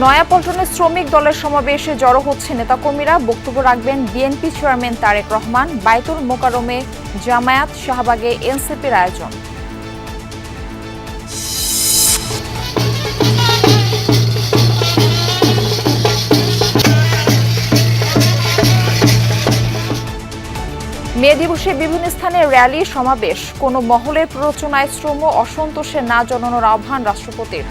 নয়াপল্টনে শ্রমিক দলের সমাবেশে জড়ো হচ্ছে নেতাকর্মীরা। বক্তব্য রাখবেন বিএনপি চেয়ারম্যান তারেক রহমান। বায়তুল মোকাররমে জামায়াত, শাহবাগে এনসিপির আয়োজন। মে দিবসে বিভিন্ন স্থানে র্যালি সমাবেশ। কোনো মহলের প্ররোচনায় শ্রম অসন্তোষে না জানানোর আহ্বান রাষ্ট্রপতির।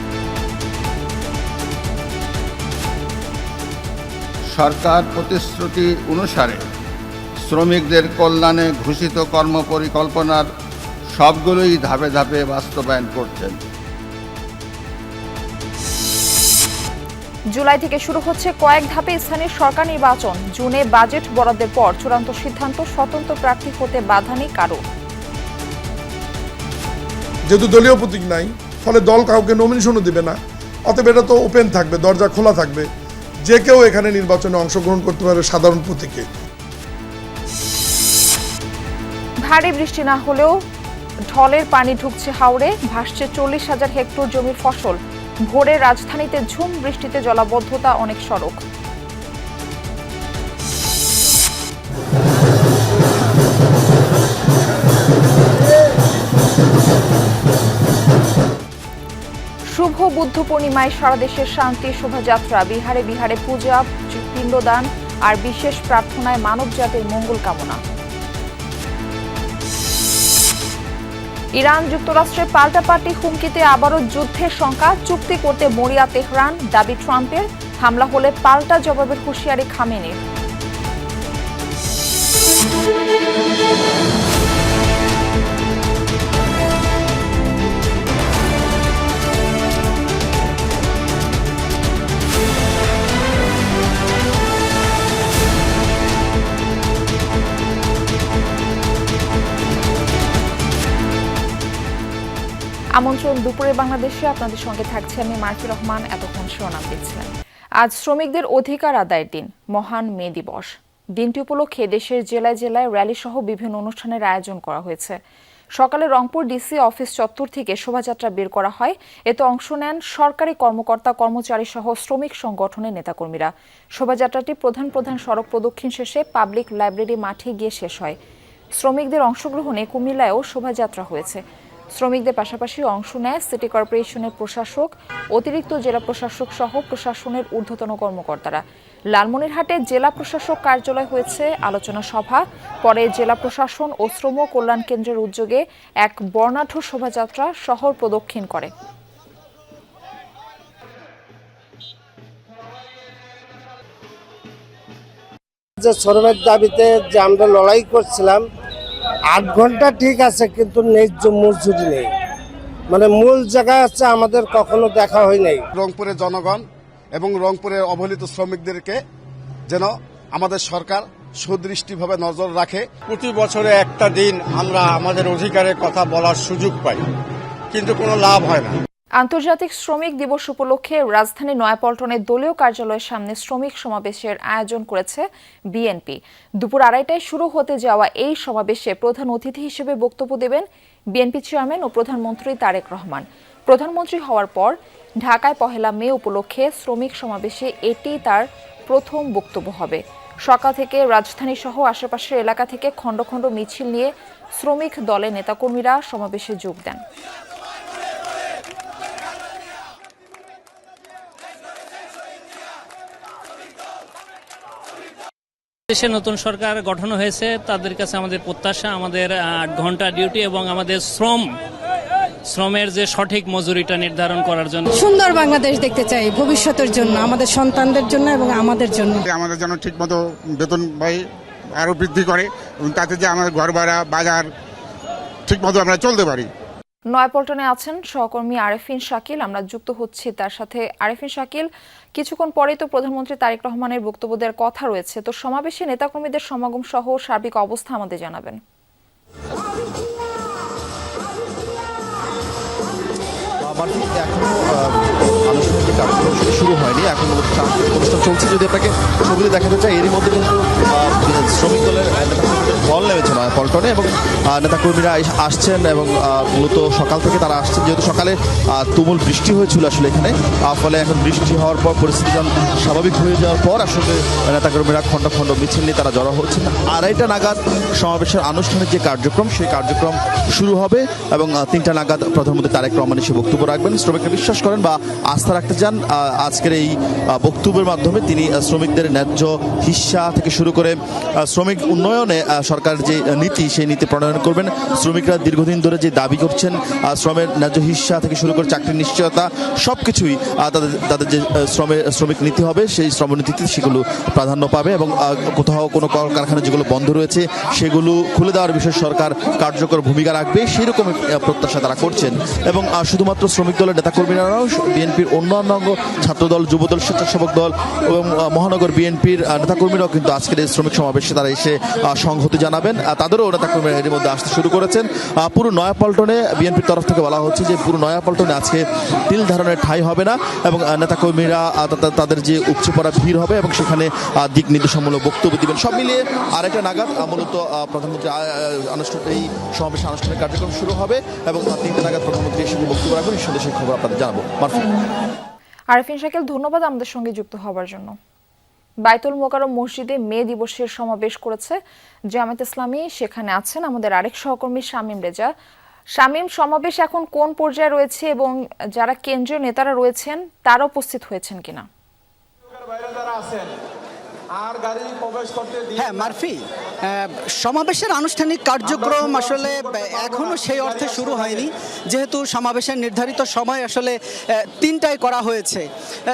সরকার প্রতিশ্রুতি অনুসারে শ্রমিকদের কল্যাণে ঘোষিত কর্মপরিকল্পনার সবগুলোই ধাপে ধাপে বাস্তবায়ন করছেন। জুলাই থেকে শুরু হচ্ছে কয়েক ধাপে স্থানীয় সরকার নির্বাচন। জুনে বাজেট বরাদ্দের পর চূড়ান্ত সিদ্ধান্ত, স্বতন্ত্র প্রার্থী হতে বাধা নেই কারো। যেহেতু দলীয় প্রতীক নাই, ফলে দল কাউকে নমিনেশনও দিবে না, অতএব এটা তো ওপেন থাকবে, দরজা খোলা থাকবে, যে কেউ এখানে নির্বাচনে অংশগ্রহণ করতে পারে সাধারণ প্রতীকে। ভারী বৃষ্টি না হলেও ঢলের পানি ঢুকছে হাওড়ে, ভাসছে 40,000 হেক্টর জমির ফসল। ভোরে রাজধানীতে ঝুম বৃষ্টিতে জলাবদ্ধতা অনেক সড়ক। শুভ বুদ্ধ পূর্ণিমায় সারা দেশের শান্তি শোভাযাত্রা। বিহারে বিহারে পূজা, পিণ্ডদান আর বিশেষ প্রার্থনায় মানব জাতির মঙ্গল কামনা। ইরান যুক্তরাষ্ট্রের পাল্টাপাল্টি হুমকিতে আবারও যুদ্ধের শঙ্কা। চুক্তি করতে মরিয়া তেহরান, দাবি ট্রাম্পের। হামলা হলে পাল্টা জবাবের হুঁশিয়ারি খামেনির। আমন্ত্রণ দুপুরে বাংলাদেশে, আপনাদের সঙ্গে থাকছে আমি মার্ফি রহমান। এতক্ষণ শিরোনাম দেখছিলেন। আজ শ্রমিকদের অধিকার আদায়ের দিন, মহান মে দিবস। দিনটি উপলক্ষে দেশের জেলায় জেলায় র্যালি সহ বিভিন্ন অনুষ্ঠানের আয়োজন করা হয়েছে। সকালে রংপুর ডিসি অফিস চত্বর থেকে শোভাযাত্রা বের করা হয়। এতে অংশ নেন সরকারি কর্মকর্তা, কর্মচারী সহ শ্রমিক সংগঠনের নেতাকর্মীরা। শোভাযাত্রাটি প্রধান প্রধান সড়ক প্রদক্ষিণ শেষে পাবলিক লাইব্রেরি মাঠে গিয়ে শেষ হয়। শ্রমিকদের অংশগ্রহণে কুমিল্লায়ও শোভাযাত্রা হয়েছে। শ্রমিকদের পাশাপাশি অংশ নেয় সিটি কর্পোরেশনের প্রশাসক, অতিরিক্ত জেলা প্রশাসক সহ প্রশাসনের ঊর্ধ্বতন কর্মকর্তারা। লালমনিরহাটে জেলা প্রশাসক কার্যালয় হয়েছে আলোচনা সভা। পরে জেলা প্রশাসন ও শ্রম কল্যাণ কেন্দ্রের উদ্যোগে এক বর্ণাঢ্য শোভাযাত্রা শহর প্রদক্ষিণ করে। শ্রমের দাবিতে যে আমরা লড়াই করছিলাম, 8 ঘন্টা ঠিক আছে, কিন্তু ন্যায্য মজুরি নেই। মানে মূল জায়গা হচ্ছে আমাদের কখনো দেখা হয় নাই। রংপুরের জনগণ এবং রংপুরের অবহেলিত শ্রমিকদেরকে যেন আমাদের সরকার সুদৃষ্টিভাবে নজর রাখে। প্রতি বছরে একটা দিন আমরা আমাদের অধিকারের কথা বলার সুযোগ পাই, কিন্তু কোনো লাভ হয় না। আন্তর্জাতিক শ্রমিক দিবস উপলক্ষে রাজধানী নয়াপল্টনের দলীয় কার্যালয়ের সামনে শ্রমিক সমাবেশের আয়োজন করেছে বিএনপি। দুপুর 2:30টায় শুরু হতে যাওয়া এই সমাবেশে প্রধান অতিথি হিসেবে বক্তব্য দেবেন বিএনপি চেয়ারম্যান ও প্রধানমন্ত্রী তারেক রহমান। প্রধানমন্ত্রী হওয়ার পর ঢাকায় 1 মে উপলক্ষে শ্রমিক সমাবেশে এটি তার প্রথম বক্তব্য হবে। সকাল থেকে রাজধানী সহ আশেপাশের এলাকা থেকে খণ্ড খণ্ড মিছিল নিয়ে শ্রমিক দলের নেতাকর্মীরা সমাবেশে যোগ দেন। দেশে নতুন সরকার গঠন হয়েছে, তাদের কাছে আমাদের প্রত্যাশা আমাদের 8 ঘন্টা ডিউটি এবং আমাদের শ্রমের যে সঠিক মজুরিটা নির্ধারণ করার জন্য সুন্দর বাংলাদেশ দেখতে চাই ভবিষ্যতের জন্য, আমাদের সন্তানদের জন্য এবং আমাদের জন্য। আমাদের জন্য ঠিক মতো বেতন ভাই আরো বৃদ্ধি করে এবং তাতে যে আমাদের ঘর ভাড়া বাজার ঠিক মতো আমরা চলতে পারি। নয়াপল্টনে আছেন সহকর্মী আরেফিন শাকিল, আমরা যুক্ত হচ্ছি তার সাথে। আরেফিন শাকিল, কিছুক্ষণ পরেই তো প্রধানমন্ত্রী তারেক রহমানের বক্তব্য দেওয়ার কথা রয়েছে, তো সমাবেশে নেতাকর্মীদের সমাগম সহ সার্বিক অবস্থা আমাদের জানাবেন। এখনো আনুষ্ঠানিক কার্যক্রম শুরু হয়নি, এখন অনুষ্ঠান চলছে। যদি আপনাকে ছবিতে দেখাতে চাই, এরই মধ্যে কিন্তু শ্রমিক দলের ঢল নেমেছে নয়াপল্টনে এবং নেতাকর্মীরা আসছেন এবং মূলত সকাল থেকে তারা আসছেন, যেহেতু সকালে তুমুল বৃষ্টি হয়েছিল আসলে এখানে, ফলে এখন বৃষ্টি হওয়ার পর পরিস্থিতি স্বাভাবিক হয়ে যাওয়ার পর আসলে নেতাকর্মীরা খণ্ড খণ্ড মিছিল নিয়ে তারা জড়ো হচ্ছেন। 2:30টা নাগাদ সমাবেশের আনুষ্ঠানিক যে কার্যক্রম সেই কার্যক্রম শুরু হবে এবং 3টা নাগাদ প্রধানমন্ত্রী তারেক রহমান এসে বক্তব্য রাখবেন। শ্রমিকরা বিশ্বাস করেন বা আস্থা রাখতে চান আজকের এই বক্তব্যের মাধ্যমে তিনি শ্রমিকদের ন্যায্য হিস্সা থেকে শুরু করে শ্রমিক উন্নয়নে সরকার যে নীতি সেই নীতি প্রণয়ন করবেন। শ্রমিকরা দীর্ঘদিন ধরে যে দাবি করছেন শ্রমের ন্যায্য হিস্সা থেকে শুরু করে চাকরির নিশ্চয়তা সবকিছুই তাদের যে শ্রমিক নীতি হবে সেই শ্রমনীতিতে সেগুলো প্রাধান্য পাবে এবং কোথাও কোনো কলকারখানা যেগুলো বন্ধ রয়েছে সেগুলো খুলে দেওয়ার বিষয়ে সরকার কার্যকর ভূমিকা রাখবে, সেই রকম প্রত্যাশা তারা করছেন। এবং শুধুমাত্র শ্রমিক দলের নেতাকর্মীরাও বিএনপির অন্যান্য ছাত্রদল, যুবদল, স্বেচ্ছাসেবক দল এবং মহানগর বিএনপির নেতাকর্মীরাও কিন্তু আজকের এই শ্রমিক সমাবেশে তারা এসে সংহতি জানাবেন। তাদেরও নেতাকর্মীরা এর মধ্যে আসতে শুরু করেছেন। পুরো নয়াপল্টনে বিএনপির তরফ থেকে বলা হচ্ছে যে পুরো নয়াপল্টনে আজকে তিল ধারণের ঠাঁই হবে না এবং নেতাকর্মীরা তাদের যে উপচে পড়া ভিড় হবে এবং সেখানে দিক নির্দেশমূলক বক্তব্য দিবেন। সব মিলিয়ে 2:30টা নাগাদ মূলত প্রধানমন্ত্রী এই সমাবেশের আনুষ্ঠানিক কার্যক্রম শুরু হবে এবং 3টা নাগাদ প্রধানমন্ত্রী এসে বক্তব্য রাখবেন। এই সন্দেশের খবর আপনাদের জানাবো। আরেফিন শাকিল, ধন্যবাদ আমাদের সঙ্গে যুক্ত হওয়ার জন্য। বাইতুল মোকাররম মসজিদে মে দিবসের সমাবেশ করেছে জামায়াত ইসলামী, সেখানে আছেন আমাদের আরেক সহকর্মী শামীম রেজা। শামীম, সমাবেশ এখন কোন পর্যায়ে রয়েছে এবং যারা কেন্দ্রীয় নেতারা রয়েছেন তারা উপস্থিত হয়েছেন কিনা? হ্যাঁ মারফি, সমাবেশের আনুষ্ঠানিক কার্যক্রম আসলে এখনো সেই অর্থে শুরু হয়নি, যেহেতু সমাবেশের নির্ধারিত সময় আসলে 3টায় করা হয়েছে।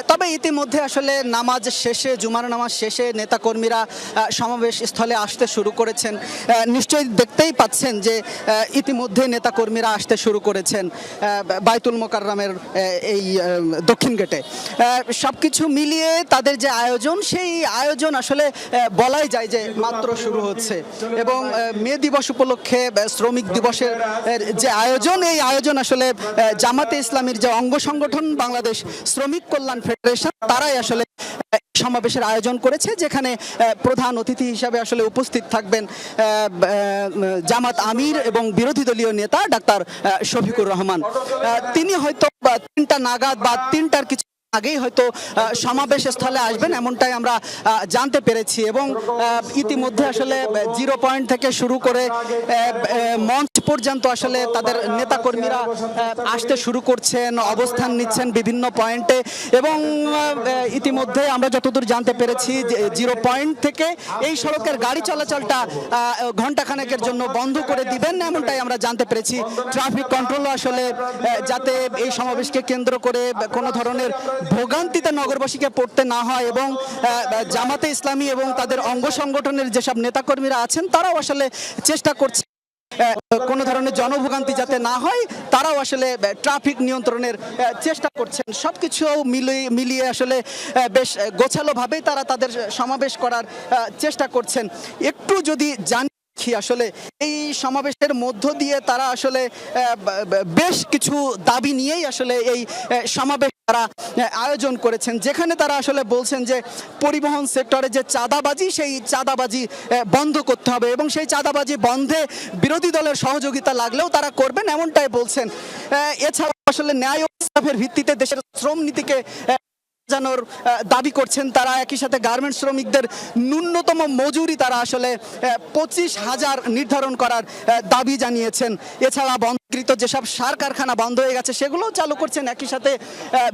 তবে ইতিমধ্যে আসলে নামাজ শেষে, জুমার নামাজ শেষে নেতাকর্মীরা সমাবেশ স্থলে আসতে শুরু করেছেন। নিশ্চয়ই দেখতেই পাচ্ছেন যে ইতিমধ্যে নেতাকর্মীরা আসতে শুরু করেছেন বাইতুল মোকাররমের এই দক্ষিণ গেটে। সবকিছু মিলিয়ে তাদের যে আয়োজন, সেই আয়োজন আসলে বলাই যায় যে মাত্র শুরু হচ্ছে এবং মে দিবস উপলক্ষে শ্রমিক দিবসের যে আয়োজন, এই আয়োজন আসলে জামাতে ইসলামীর যে অঙ্গ সংগঠন বাংলাদেশ শ্রমিক কল্যাণ ফেডারেশন তারাই আসলে সমাবেশের আয়োজন করেছে, যেখানে প্রধান অতিথি হিসাবে আসলে উপস্থিত থাকবেন জামাত আমির এবং বিরোধী দলীয় নেতা ডাক্তার শফিকুর রহমান। তিনি হয়তো 3টা নাগাদ বা 3টার কিছু আগেই হয়তো সমাবেশ স্থলে আসবেন, এমনটাই আমরা জানতে পেরেছি। এবং ইতিমধ্যে আসলে 0 পয়েন্ট থেকে শুরু করে মঞ্চ পর্যন্ত আসলে তাদের নেতাকর্মীরা আসতে শুরু করছেন, অবস্থান নিচ্ছেন বিভিন্ন পয়েন্টে। এবং ইতিমধ্যে আমরা যতদূর জানতে পেরেছি যে 0 পয়েন্ট থেকে এই সড়কের গাড়ি চলাচলটা ঘণ্টাখানেকের জন্য বন্ধ করে দিবেন, এমনটাই আমরা জানতে পেরেছি। ট্রাফিক কন্ট্রোল আসলে যাতে এই সমাবেশকে কেন্দ্র করে কোনো ধরনের ভোগান্তিতে নগরবাসীকে পড়তে না হয় এবং জামাতে ইসলামী এবং তাদের অঙ্গ সংগঠনের যেসব নেতাকর্মীরা আছেন তারাও আসলে চেষ্টা করছে কোনো ধরনের জনভোগান্তি যাতে না হয়, তারাও আসলে ট্রাফিক নিয়ন্ত্রণের চেষ্টা করছেন। সবকিছু মিলিয়ে আসলে বেশ গোছালোভাবেই তারা তাদের সমাবেশ করার চেষ্টা করছেন। একটু যদি জানি আসলে এই সমাবেশের মধ্য দিয়ে তারা আসলে বেশ কিছু দাবি নিয়েই আসলে এই সমাবেশ তারা আয়োজন করেছেন, যেখানে তারা আসলে বলছেন যে পরিবহন সেক্টরে যে চাঁদাবাজি, সেই চাঁদাবাজি বন্ধ করতে হবে এবং সেই চাঁদাবাজি বন্ধে বিরোধী দলের সহযোগিতা লাগলেও তারা করবেন, এমনটাই বলছেন। এছাড়া আসলে ন্যায় ও ইনসাফের ভিত্তিতে দেশের শ্রম নীতিকে জানার দাবি করছেন তারা। একই সাথে গার্মেন্টস শ্রমিকদের ন্যূনতম মজুরি তারা আসলে 25,000 নির্ধারণ করার দাবি জানিয়েছেন। এছাড়া বন্ধকৃত যেসব সার কারখানা বন্ধ হয়ে গেছে সেগুলোও চালু করছেন। একই সাথে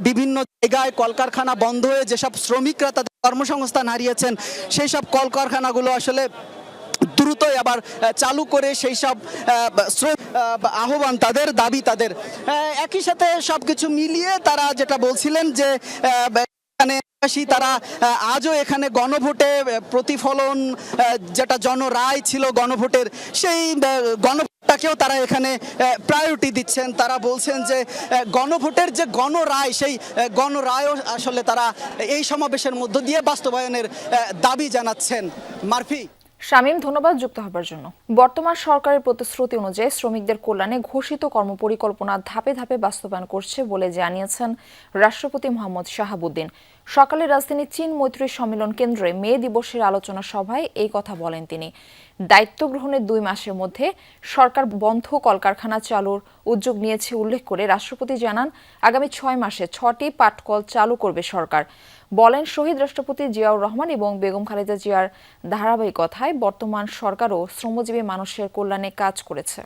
বিভিন্ন জায়গায় কলকারখানা বন্ধ হয়ে যেসব শ্রমিকরা তাদের কর্মসংস্থান হারিয়েছেন সেই সব কলকারখানাগুলো আসলে দ্রুতই আবার চালু করে সেই সব আহ্বান তাদের, দাবি তাদের। একই সাথে সবকিছু মিলিয়ে তারা যেটা বলছিলেন যে তারা আজও এখানে গণভোটে প্রতিফলন, যেটা জনরায় ছিল গণভোটের, সেই গণভোটটাকেও তারা এখানে প্রায়োরিটি দিচ্ছেন। তারা বলছেন যে গণভোটের যে গণরায়, সেই গণরায়ও আসলে তারা এই সমাবেশের মধ্য দিয়ে বাস্তবায়নের দাবি জানাচ্ছেন। মারফি। শামীম, ধন্যবাদ যুক্ত হবার জন্য। বর্তমান সরকারের প্রতিশ্রুতি অনুযায়ী শ্রমিকদের কল্যাণে ঘোষিত কর্মপরিকল্পনা ধাপে ধাপে বাস্তবায়ন করছে বলে জানিয়েছেন রাষ্ট্রপতি মোহাম্মদ শাহাবুদ্দিন। সকালে রাজধানীর চীন মৈত্রী সম্মেলন কেন্দ্রে মে দিবসের আলোচনা সভায় এই কথা বলেন তিনি। দায়িত্ব গ্রহণের 2 মাসের মধ্যে সরকার বন্ধ কলকারখানা চালুর উদ্যোগ নিয়েছে উল্লেখ করে রাষ্ট্রপতি জানান, আগামী 6 মাসে 6টি পাটকল চালু করবে সরকার। বলেন, শহীদ রাষ্ট্রপতি জিয়াউর রহমান এবং বেগম খালেদা জিয়ার ধারাবাহিকতায় বর্তমান সরকারও শ্রমজীবী মানুষের কল্যাণে কাজ করেছে।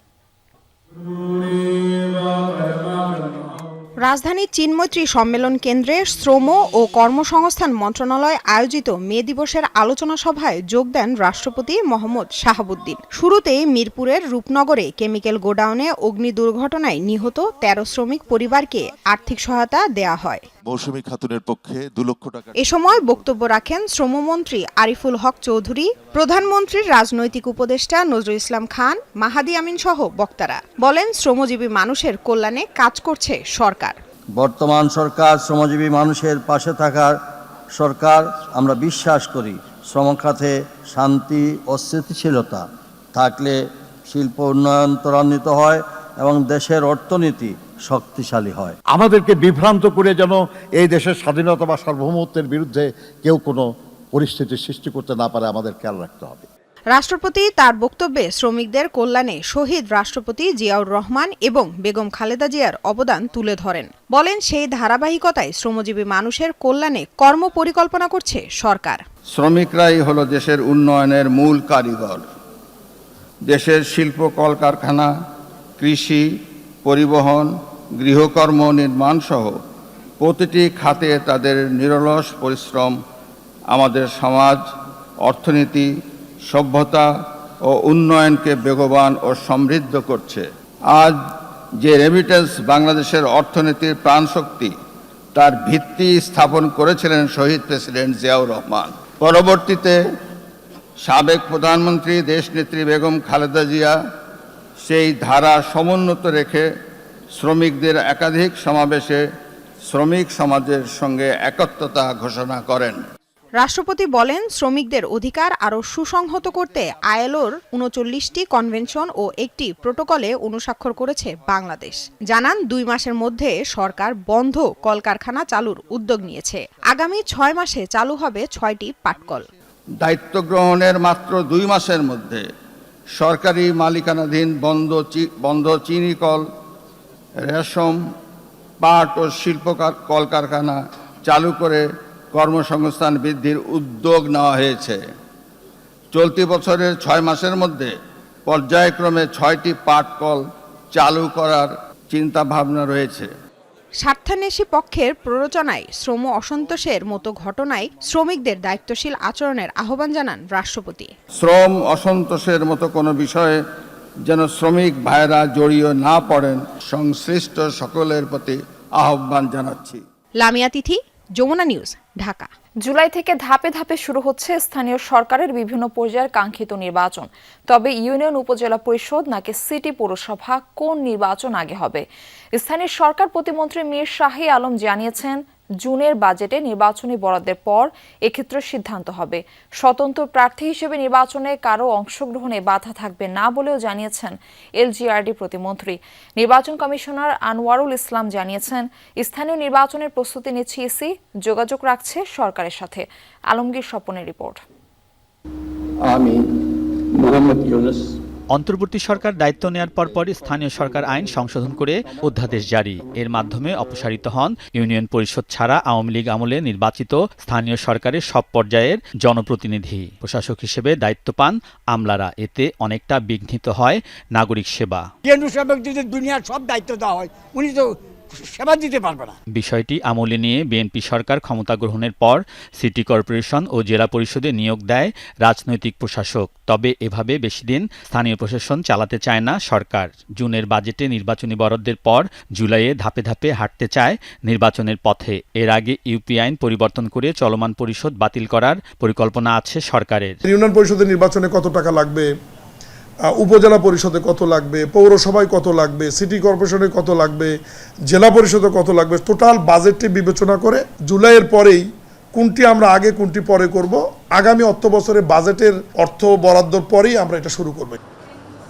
রাজধানীর চীনমৈত্রী সম্মেলন কেন্দ্রে শ্রম ও কর্মসংস্থান মন্ত্রণালয় আয়োজিত মে দিবসের আলোচনা সভায় যোগ দেন রাষ্ট্রপতি মোহাম্মদ শাহাবুদ্দিন। শুরুতেই মিরপুরের রূপনগরে কেমিক্যাল গোডাউনে অগ্নি দুর্ঘটনায় নিহত 13 শ্রমিক পরিবারকে আর্থিক সহায়তা দেয়া হয়। মৌসুমী খাতুনের পক্ষে 2 লক্ষ টাকা। এ সময় বক্তব্য রাখেন শ্রমমন্ত্রী আরিফুল হক চৌধুরী, প্রধানমন্ত্রীর রাজনৈতিক উপদেষ্টা নজরুল ইসলাম খান, মাহাদি আমিন সহ বক্তারা। বলেন, শ্রমজীবী মানুষের কল্যাণে কাজ করছে সরকার। বর্তমান সরকার শ্রমজীবী মানুষের পাশে থাকার সরকার। আমরা বিশ্বাস করি শ্রম খাতে শান্তি ও স্থিতিশীলতা থাকলে শিল্প উন্নয়ন ত্বরান্বিত হয় এবং দেশের অর্থনীতি শক্তিশালী হয়। আমাদেরকে বিভ্রান্ত করে যেন এই দেশের স্বাধীনতা বা সার্বভৌমত্বের বিরুদ্ধে কেউ কোনো পরিস্থিতি সৃষ্টি করতে না পারে, আমাদের খেয়াল রাখতে হবে। রাষ্ট্রপতি তার বক্তব্যে শ্রমিকদের কল্যাণে শহীদ রাষ্ট্রপতি জিয়াউর রহমান এবং বেগম খালেদা জিয়ার অবদান তুলে ধরেন। বলেন, সেই ধারাবাহিকতায় শ্রমজীবী মানুষের কল্যাণে কর্ম পরিকল্পনা করছে সরকার। শ্রমিকরাই হলো দেশের উন্নয়নের মূল কারিগর। দেশের শিল্প কলকারখানা, কৃষি, পরিবহন, গৃহকর্ম, নির্মাণ সহ প্রতিটি খাতে তাদের নিরলস পরিশ্রম আমাদের সমাজ, অর্থনীতি, সভ্যতা ও উন্নয়নকে বেগবান ও সমৃদ্ধ করছে। আজ যে রেমিটেন্স বাংলাদেশের অর্থনীতির প্রাণশক্তি, তার ভিত্তি স্থাপন করেছিলেন শহীদ প্রেসিডেন্ট জিয়াউর রহমান। পরবর্তীতে সাবেক প্রধানমন্ত্রী দেশনেত্রী বেগম খালেদা জিয়া সেই ধারা সমুন্নত রেখে শ্রমিকদের একাধিক সমাবেশে শ্রমিক সমাজের সঙ্গে একত্রতা ঘোষণা করেন। রাষ্ট্রপতি বলেন, শ্রমিকদের অধিকার আরও সুসংহত করতে আইএলওর 39টি কনভেনশন ও একটি প্রোটোকলে অনুস্বাক্ষর করেছে বাংলাদেশ। জানান, 2 মাসের মধ্যে সরকার বন্ধ কলকারখানা চালুর উদ্যোগ নিয়েছে। আগামী 6 মাসে চালু হবে 6টি পাটকল। দায়িত্ব গ্রহণের মাত্র 2 মাসের মধ্যে সরকারি মালিকানাধীন বন্ধ চিনি কল, রেশম, পাট ও শিল্প কলকারখানা চালু করে কর্মসংস্থান বৃদ্ধির উদ্যোগ নেওয়া হয়েছে। চলতি বছরের 6 মাসের মধ্যে পর্যায়ক্রমে 6টি পাটকল চালু করার চিন্তাভাবনা রয়েছে। স্বার্থান্বেষী পক্ষের প্ররোচনায় শ্রম অসন্তোষের মতো ঘটনায় শ্রমিকদের দায়িত্বশীল আচরণের আহ্বান জানান রাষ্ট্রপতি। শ্রম অসন্তোষের মতো কোনো বিষয়ে যেন শ্রমিক ভাইরা জড়িয়ে না পড়েন, সংশ্লিষ্ট সকলের প্রতি আহ্বান জানাচ্ছি। লামিয়া তিথি, যমুনা নিউজ, ঢাকা। জুলাই থেকে ধাপে ধাপে শুরু হচ্ছে স্থানীয় সরকারের বিভিন্ন পর্যায়ের কাঙ্ক্ষিত নির্বাচন। তবে ইউনিয়ন, উপজেলা পরিষদ নাকি সিটি পৌরসভা, কোন নির্বাচন আগে হবে? স্থানীয় সরকার প্রতিমন্ত্রী মীর শাহী আলম জানিয়েছেন, জুনের বাজেটে নির্বাচনী বরাদ্দের পর এক্ষেত্রে সিদ্ধান্ত হবে। স্বতন্ত্র প্রার্থী হিসেবে নির্বাচনে কারো অংশগ্রহণে বাধা থাকবে না বলেও জানিয়েছেন এলজিআরডি প্রতিমন্ত্রী। নির্বাচন কমিশনার আনোয়ারুল ইসলাম জানিয়েছেন, স্থানীয় নির্বাচনের প্রস্তুতি নিচ্ছে ইসি, যোগাযোগ রাখছে সরকারের সাথে। আলমগীর স্বপনের রিপোর্ট। আমি মোহাম্মদ ইউনুস। অন্তর্বর্তী সরকার দায়িত্ব নেয়ার পরপর স্থানীয় সরকার আইন সংশোধন করে অধ্যাদেশ জারি। এর মাধ্যমে অপসারিত হন ইউনিয়ন পরিষদ ছাড়া আওয়ামী লীগ আমলে নির্বাচিত স্থানীয় সরকারের সব পর্যায়ের জনপ্রতিনিধি। প্রশাসক হিসেবে দায়িত্ব পান আমলারা। এতে অনেকটা বিঘ্নিত হয় নাগরিক সেবা। দুনিয়ার সব দায়িত্ব দেওয়া হয়, উনি তো সেবা দিতে পারবে না। বিষয়টি আমলে নিয়ে বিএনপি সরকার ক্ষমতা গ্রহণের পর সিটি কর্পোরেশন ও জেলা পরিষদে নিয়োগ দেয় রাজনৈতিক প্রশাসক। তবে এভাবে বেশি দিন স্থানীয় প্রশাসন চালাতে চায় না সরকার। জুনের বাজেটে নির্বাচনী বরাদ্দের পর জুলাইয়ে ধাপে ধাপে হাঁটতে চায় নির্বাচনের পথে। এর আগে ইউপি আইন পরিবর্তন করে চলমান পরিষদ বাতিল করার পরিকল্পনা আছে সরকারের। ইউনিয়ন পরিষদের নির্বাচনে কত টাকা লাগবে, উপজেলা পরিষদে কত লাগবে, পৌরসভায় কত লাগবে, সিটি কর্পোরেশনে কত লাগবে, জেলা পরিষদে কত লাগবে, টোটাল বাজেটটি বিবেচনা করে জুলাইয়ের পরেই কোনটি আমরা আগে কোনটি পরে করব, আগামী অর্থ বছরে বাজেটের অর্থ বরাদ্দর পরেই আমরা এটা শুরু করব।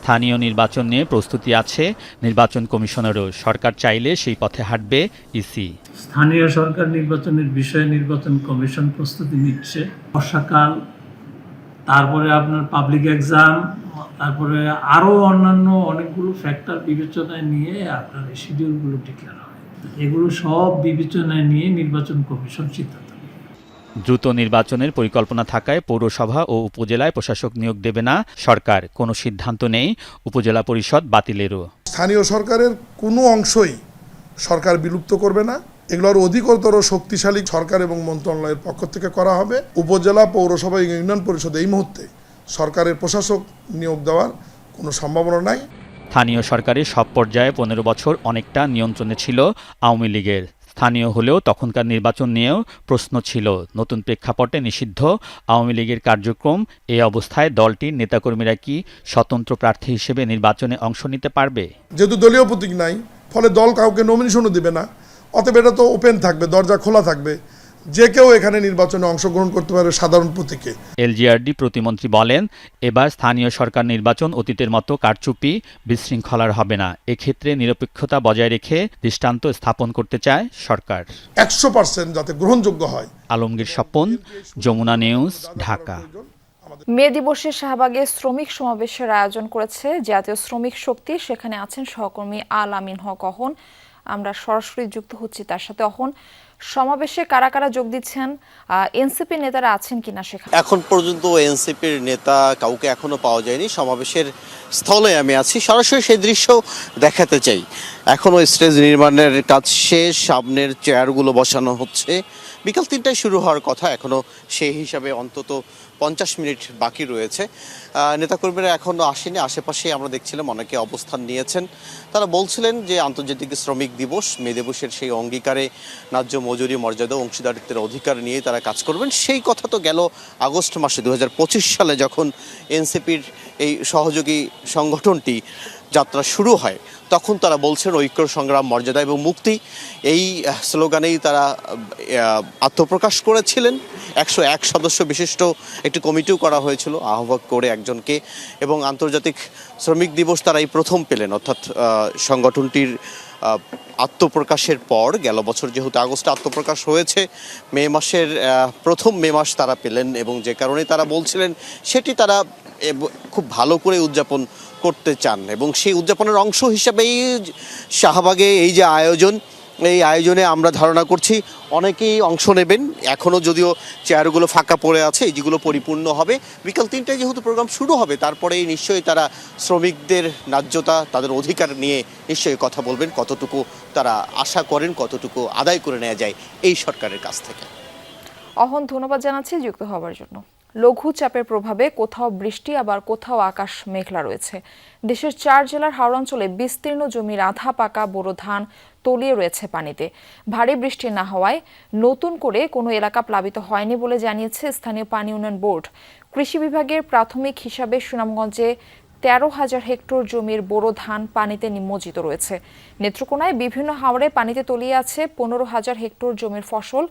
স্থানীয় নির্বাচন নিয়ে প্রস্তুতি আছে নির্বাচন কমিশনেরও। সরকার চাইলে সেই পথে হাঁটবে ইসি। স্থানীয় সরকার নির্বাচনের বিষয়ে নির্বাচন কমিশন প্রস্তুতি নিচ্ছে। বর্ষাকাল, তারপরে আপনার পাবলিক এক্সাম, তারপরে আরও অন্যান্য অনেকগুলো ফ্যাক্টর বিবেচনায় নিয়ে আপনার এই শিডিউলগুলো ডিক্লেয়ার হয়। এগুলো সব বিবেচনায় নিয়ে নির্বাচন কমিশন সিদ্ধান্ত নেয়। দ্রুত নির্বাচনের পরিকল্পনা থাকায় পৌরসভা ও উপজেলায় প্রশাসক নিয়োগ দেবে না সরকার। কোনো সিদ্ধান্ত নেই উপজেলা পরিষদ বাতিলেরও। স্থানীয় সরকারের কোনো অংশই সরকার বিলুপ্ত করবে না। এগুলোর অধিকতর শক্তিশালী সরকার এবং মন্ত্রণালয়ের পক্ষ থেকে করা হবে। উপজেলা, পৌরসভা এবং ইউনিয়ন পরিষদ এই মুহূর্তে সরকারের প্রশাসক নিয়োগ দেওয়ার কোনো সম্ভাবনা নাই। স্থানীয় সরকারের সব পর্যায়ে 15 বছর অনেকটা নিয়ন্ত্রণে ছিল আওয়ামী লীগের। স্থানীয় হলেও তখনকার নির্বাচন নিয়েও প্রশ্ন ছিল। নতুন প্রেক্ষাপটে নিষিদ্ধ আওয়ামী লীগের কার্যক্রম। এই অবস্থায় দলটির নেতাকর্মীরা কি স্বতন্ত্র প্রার্থী হিসেবে নির্বাচনে অংশ নিতে পারবে? যেহেতু দলীয় প্রতীক নাই, ফলে দল কাউকে নমিনেশনও দেবে না। অতএব এটা তো ওপেন থাকবে, দরজা খোলা থাকবে, যে কেউ এখানে নির্বাচনে অংশগ্রহণ করতে পারে সাধারণ প্রতীকে। এলজিআরডি প্রতিমন্ত্রী বলেন, এবার স্থানীয় সরকার নির্বাচন অতীতের মতো কারচুপি, বিশৃঙ্খলার হবে না। এক্ষেত্রে নিরপেক্ষতা বজায় রেখে দৃষ্টান্ত স্থাপন করতে চায় সরকার। 100% যাতে গ্রহণযোগ্য হয়। আলমগীর স্বপন, যমুনা নিউজ, ঢাকা। মে দিবসে শাহবাগে শ্রমিক সমাবেশের আয়োজন করেছে জাতীয় শ্রমিক শক্তি। সেখানে আছেন সহকর্মী আল আমিন হক অহন। আমরা সরাসরি যুক্ত হচ্ছি তার সাথে। অহন, সমাবেশে কারা কারা যোগ দিচ্ছেন? এনসিপি নেতারা আছেন কিনা সেখানে? এখন পর্যন্ত এনসিপির নেতা কাউকে এখনো পাওয়া যায়নি। সমাবেশের স্থলে আমি আছি, সরাসরি সেই দৃশ্য দেখাতে চাই। এখনো স্টেজ নির্মাণের কাজ শেষ, সামনের চেয়ারগুলো বসানো হচ্ছে। বিকাল 3টায় শুরু হওয়ার কথা, এখনো সেই হিসাবে অন্তত 50 মিনিট বাকি রয়েছে। নেতাকর্মীরা এখনও আসেনি। আশেপাশে আমরা দেখছিলাম অনেকে অবস্থান নিয়েছেন। তারা বলছিলেন যে আন্তর্জাতিক শ্রমিক দিবস, মে দিবসের সেই অঙ্গীকারে ন্যায্য মজুরি, মর্যাদা, অংশীদারিত্বের অধিকার নিয়ে তারা কাজ করবেন। সেই কথা তো গেল আগস্ট মাসে 2025 সালে যখন এনসিপির এই সহযোগী সংগঠনটি যাত্রা শুরু হয়, তখন তারা বলছেন ঐক্য, সংগ্রাম, মর্যাদা এবং মুক্তি, এই স্লোগানেই তারা আত্মপ্রকাশ করেছিলেন। 101 সদস্য বিশিষ্ট একটি কমিটিও করা হয়েছিল, আহ্বায়ক করে একজনকে। এবং আন্তর্জাতিক শ্রমিক দিবস তারাই প্রথম পেলেন, অর্থাৎ সংগঠনটির আত্মপ্রকাশের পর। গেল বছর যেহেতু আগস্টে আত্মপ্রকাশ হয়েছে, মে মাসের প্রথম মে মাস তারা পেলেন, এবং যে কারণে তারা বলছিলেন সেটি তারা খুব ভালো করে উদযাপন করতে চান। এবং সেই উদযাপনের অংশ হিসাবেই শাহবাগে এই যে আয়োজন, এই আয়োজনে আমরা ধারণা করছি অনেকেই অংশ নেবেন। এখনও যদিও চেয়ারগুলো ফাঁকা পড়ে আছে, যেগুলো পরিপূর্ণ হবে। বিকাল 3টায় যেহেতু প্রোগ্রাম শুরু হবে, তারপরেই নিশ্চয়ই তারা শ্রমিকদের ন্যায্যতা, তাদের অধিকার নিয়ে নিশ্চয়ই কথা বলবেন, কতটুকু তারা আশা করেন, কতটুকু আদায় করে নেওয়া যায় এই সরকারের কাছ থেকে। অহন, ধন্যবাদ জানাচ্ছি যুক্ত হওয়ার জন্য। লঘুচাপের প্রভাবে কোথাও বৃষ্টি, আবার কোথাও আকাশ মেঘলা রয়েছে। দেশের 4 জেলার হাওড় অঞ্চলে বিস্তীর্ণ জমির আধা পাকা বোরো ধান তলিয়ে রয়েছে পানিতে। ভারী বৃষ্টি না হওয়ায় নতুন করে কোনো এলাকা প্লাবিত হয়নি বলে জানিয়েছে স্থানীয় পানি উন্নয়ন বোর্ড। কৃষি বিভাগের প্রাথমিক হিসাবে সুনামগঞ্জে 13,000 হেক্টর জমির বোরো ধান পানিতে নিমজ্জিত রয়েছে। নেত্রকোনায় বিভিন্ন হাওরে পানিতে তলিয়ে আছে 15,000 হেক্টর জমির ফসল।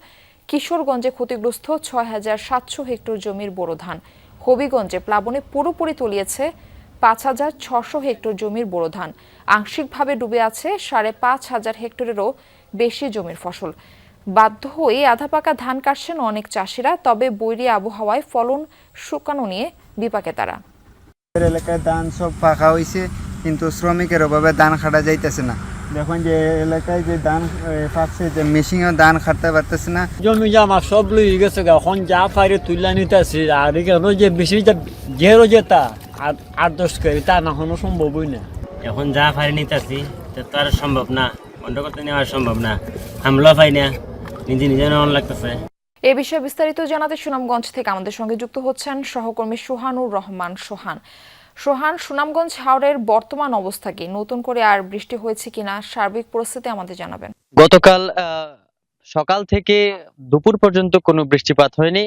কিশোরগঞ্জে ক্ষতিগ্রস্ত 6,700 হেক্টর জমির বোরো ধান। হবিগঞ্জে প্লাবনে পুরোপুরি তলিয়েছে 5,600 হেক্টর জমির বোরো ধান। আংশিকভাবে ডুবে আছে 5,500 হেক্টরেরও বেশি জমির ফসল। বাধ্য হয়ে আধা পাকা ধান কাটছেন অনেক চাষিরা। তবে বৈরী আবহাওয়ায় ফলন শুকানো নিয়ে বিপাকে তারা। এলাকায় ধান সব পাকা হয়েছে, কিন্তু শ্রমিকের অভাবে ধান কাটা যাইতেছে না। দেখুন যে এলাকায় যে ধান পাচ্ছে, যে মেশিনও ধান কাটতে পারতেছে না। জমি জামা সব লই গেছে, এখন যা পারে তুলে নিতেছি। আর এখানে যে বেশি যেরো যেটা 8-10 কেজি তা না কোনো সম্ভবই না। এখন যা পারি নিতেছি, তো আর সম্ভব না, বন্ধ করতে নেওয়া সম্ভব না। হামলা পাই না, নিজে নিজে নেওয়ার লাগতেছে। এ বিষয়ে বিস্তারিত জানাতে সুনামগঞ্জ থেকে আমাদের সঙ্গে যুক্ত হচ্ছেন সহকর্মী সোহানুর রহমান সোহান। সোহান, সুনামগঞ্জ হাওরের বর্তমান অবস্থা কি? নতুন করে আর বৃষ্টি হয়েছে কিনা, সার্বিক পরিস্থিতি আমাদের জানাবেন। গতকাল সকাল থেকে দুপুর পর্যন্ত কোনো বৃষ্টিপাত হয়নি।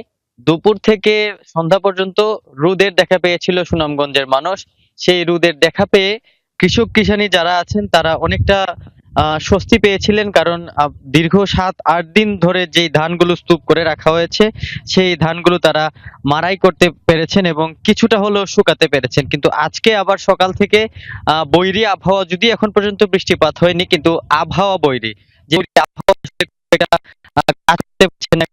দুপুর থেকে সন্ধ্যা পর্যন্ত রোদের দেখা পেয়েছিল সুনামগঞ্জের মানুষ। সেই রোদের দেখা পেয়ে কৃষক কিষানি যারা আছেন তারা অনেকটা স্বস্তি পেয়েছিলেন, কারণ দীর্ঘ 7-8 দিন ধরে যেই ধানগুলো স্তূপ করে রাখা হয়েছে সেই ধানগুলো তারা মাড়াই করতে পেরেছেন এবং কিছুটা হলেও শুকাতে পেরেছেন। কিন্তু আজকে আবার সকাল থেকে বৈরী আবহাওয়া, যদি এখন পর্যন্ত বৃষ্টিপাত হয়নি কিন্তু আবহাওয়া বৈরী, যে আবহাওয়া কাটতে পারছে না।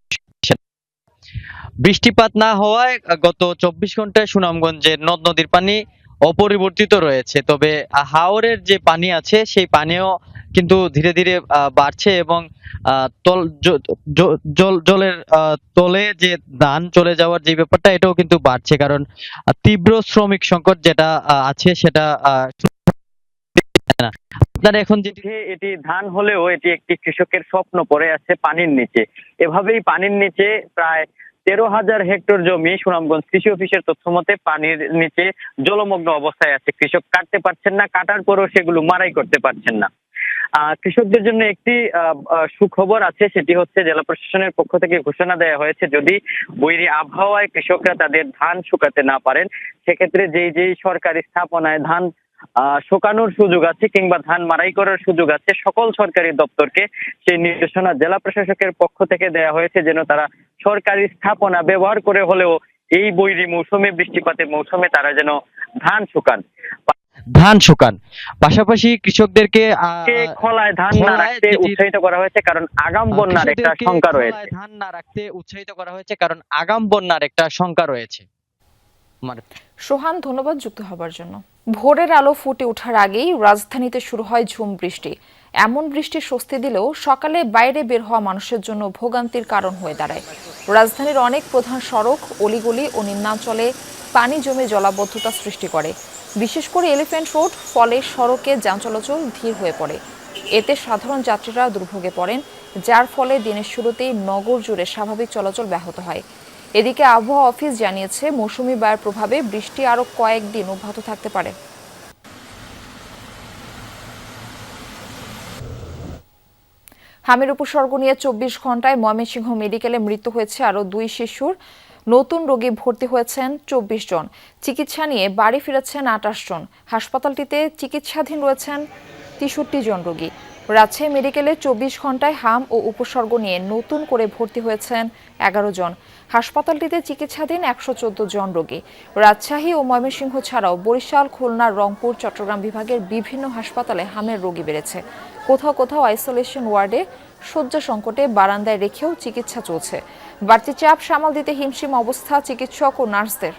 বৃষ্টিপাত না হওয়ায় গত 24 ঘন্টায় সুনামগঞ্জের নদ নদীর পানি অপরিবর্তিত রয়েছে, তবে হাওরের যে পানি আছে সেই পানিও কিন্তু ধীরে ধীরে বাড়ছে এবং জলের তলে যে ধান চলে যাওয়ার যে ব্যাপারটা এটাও কিন্তু বাড়ছে, কারণ তীব্র শ্রমিক সংকট যেটা আছে সেটা আপনারা এখন যেটি, এটি ধান হলেও এটি একটি কৃষকের স্বপ্ন পড়ে আছে পানির নিচে। এভাবেই পানির নিচে প্রায় 13,000 হেক্টর জমি সুনামগঞ্জ কৃষি অফিসের তথ্য মতে পানির নিচে জলমগ্ন অবস্থায় আছে। কৃষক কাটতে পারছেন না, কাটার পরেও সেগুলো মাড়াই করতে পারছেন না। কৃষকদের জন্য একটি সুখবর আছে, সেটি হচ্ছে জেলা প্রশাসনের পক্ষ থেকে ঘোষণা দেওয়া হয়েছে, যদি বৈরী আবহাওয়ায় কৃষকরা তাদের ধান শুকাতে না পারেন সেক্ষেত্রে যেই সরকারি স্থাপনায় ধান শুকানোর সুযোগ আছে কিংবা ধান মাড়াই করার সুযোগ আছে সকল সরকারি দপ্তরকে সেই নির্দেশনা জেলা প্রশাসকের পক্ষ থেকে দেওয়া হয়েছে, যেন তারা সরকারি স্থাপনা ব্যবহার করে হলেও এই বৈরী মৌসুমে, বৃষ্টিপাতের মৌসুমে তারা যেন ধান শুকান। পাশাপাশি কৃষকদেরকে খোলায় ধান না রাখতে উৎসাহিত করা হয়েছে, কারণ আগাম বন্যার একটা শঙ্কা রয়েছে। ধান না রাখতে উৎসাহিত করা হয়েছে কারণ আগাম বন্যার একটা শঙ্কা রয়েছে। সোহান, ধন্যবাদ যুক্ত হবার জন্য। ভোরের আলো ফুটে ওঠার আগেই রাজধানীতে শুরু হয় ঝুম বৃষ্টি। এমন বৃষ্টি স্বস্তি দিলেও সকালে বাইরে বের হওয়া মানুষের জন্য ভোগান্তির কারণ হয়ে দাঁড়ায়। রাজধানীর অনেক প্রধান সড়ক, অলিগলি ও নিম্নাঞ্চলে পানি জমে জলাবদ্ধতা সৃষ্টি করে, বিশেষ করে এলিফ্যান্ট রোড। ফলে সড়কে যান চলাচল ধীর হয়ে পড়ে। এতে সাধারণ যাত্রীরা দুর্ভোগে পড়েন, যার ফলে দিনের শুরুতেই নগর জুড়ে স্বাভাবিক চলাচল ব্যাহত হয়। এদিকে আবহাওয়া অফিস জানিয়েছে, মৌসুমী বায়ুর প্রভাবে বৃষ্টি আরও কয়েকদিন অব্যাহত থাকতে পারে। হামির উপসর্গ নিয়ে 24 ঘন্টায় ময়মনসিংহ মেডিকেলে মৃত্যু হয়েছে আরও 2 শিশুর। নতুন রোগী ভর্তি হয়েছেন 24 জন। চিকিৎসা নিয়ে বাড়ি ফিরেছেন 28 জন। হাসপাতালটিতে চিকিৎসাধীন রয়েছেন 63 জন রোগী। রাজশাহী মেডিকেলে 24 ঘন্টায় হাম ও উপসর্গ নিয়ে নতুন করে ভর্তি হয়েছেন 11 জন। হাসপাতালটিতে চিকিৎসাধীন 114 জন রোগী। রাজশাহী ও ময়মনসিংহ ছাড়াও বরিশাল, খুলনা, রংপুর, চট্টগ্রাম বিভাগের বিভিন্ন হাসপাতালে হামের রোগী বেড়েছে। কোথাও কোথাও আইসোলেশন ওয়ার্ডে শয্যা সংকটে বারান্দায় রেখেও চিকিৎসা চলছে। বাড়তি চাপ সামাল দিতে হিমশিম অবস্থা চিকিৎসক ও নার্সদের।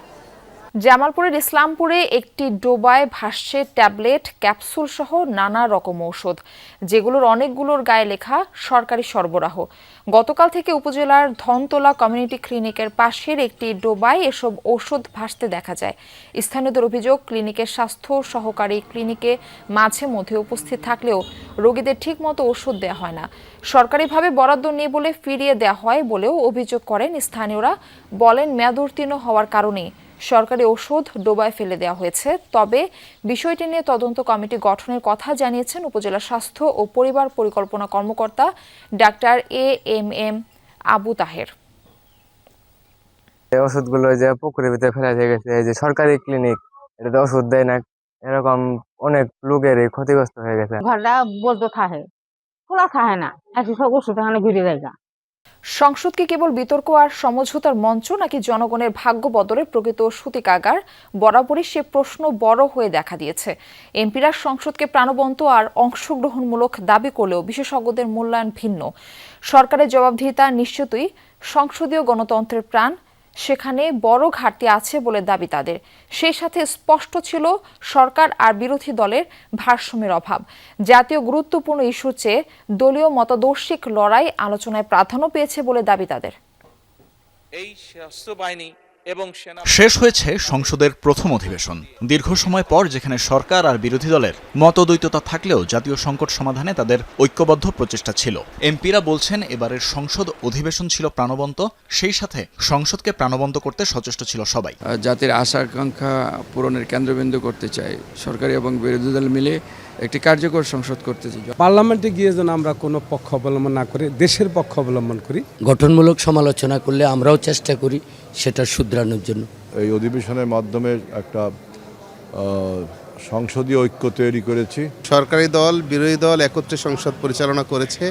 জামালপুরের ইসলামপুরে একটি ডোবায় ভাসছে ট্যাবলেট, ক্যাপসুল সহ নানা রকম ঔষধ, যেগুলোর অনেকগুলোর গায়ে লেখা সরকারি সরবরাহ। গতকাল থেকে উপজেলার ধনতলা কমিউনিটি ক্লিনিকের পাশের একটি ডোবায় এসব ঔষধ ভাসতে দেখা যায়। স্থানীয়দের অভিযোগ, ক্লিনিকের স্বাস্থ্য সহকারী ক্লিনিকে মাঝে মধ্যে উপস্থিত থাকলেও রোগীদের ঠিকমতো ওষুধ দেওয়া হয় না। সরকারিভাবে বরাদ্দ নেই বলে ফিরিয়ে দেওয়া হয় বলেও অভিযোগ করেন স্থানীয়রা। বলেন, মেয়াদোত্তীর্ণ হওয়ার কারণে সরকারি ওষুধ ডোবায় ফেলে দেওয়া হয়েছে। তবে বিষয়টি নিয়ে তদন্ত কমিটি গঠনের কথা জানিয়েছেন উপজেলা স্বাস্থ্য ও পরিবার পরিকল্পনা কর্মকর্তা ডাক্তার AMM আবু তাহের। ওষুধগুলো যে পুকুরের ভিতরে ফেলা হয়ে গেছে, এই যে সরকারি ক্লিনিক, এটাতে ওষুধ দেয় না, এরকম অনেক লোকের ক্ষতিগ্রস্ত হয়ে গেছে। ঘরটা বলতে থাকে, খোলা থাকে না, সব ওষুধ এখানে ঘুরে যায়। সংসদ কি কেবল বিতর্ক আর সমঝোতার মঞ্চ, নাকি জনগণের ভাগ্য বদলের প্রকৃত সূতিকাগার? বরাবরই সে প্রশ্ন বড় হয়ে দেখা দিয়েছে। এমপিরা সংসদকে প্রাণবন্ত আর অংশগ্রহণমূলক দাবি করলেও বিশেষজ্ঞদের মূল্যায়ন ভিন্ন। সরকারের জবাবদিহিতা নিশ্চিতই সংসদীয় গণতন্ত্রের প্রাণ, সেখানে বড় ঘাটতি আছে বলে দাবি তাদের। সেই সাথে স্পষ্ট ছিল সরকার আর বিরোধী দলের ভারসাম্যের অভাব। জাতীয় গুরুত্বপূর্ণ ইস্যুর চেয়ে দলীয় মতাদর্শিক লড়াই আলোচনায় প্রাধান্য পেয়েছে বলে দাবি তাদের। এই সশস্ত্রবাহিনী এবং শেষ হয়েছে সংসদের প্রথম অধিবেশন। দীর্ঘ সময় পর যেখানে সরকার আর বিরোধী দলের মতদ্বৈততা থাকলেও জাতীয় সংকট সমাধানে তাদের ঐক্যবদ্ধ প্রচেষ্টা ছিল। এমপিরা বলছেন, এবারের সংসদ অধিবেশন ছিল প্রাণবন্ত, সেই সাথে সংসদকে প্রাণবন্ত করতে সচেষ্ট ছিল সবাই। জাতির আশা আকাঙ্ক্ষা পূরণের কেন্দ্রবিন্দু করতে চাই, সরকারি এবং বিরোধী দল মিলে একটি কার্যকর সংসদ করতে চাই। পার্লামেন্টে গিয়ে যেন আমরা কোনো পক্ষ অবলম্বন না করে দেশের পক্ষ অবলম্বন করি। গঠনমূলক সমালোচনা করলে আমরাও চেষ্টা করি সেটা শুধরানোর জন্য। এই অধিবেশনের মাধ্যমে একটা সংসদীয় ঐক্য তৈরি করেছি। সরকারি দল বিরোধী দল একত্রে সংসদ পরিচালনা করেছে।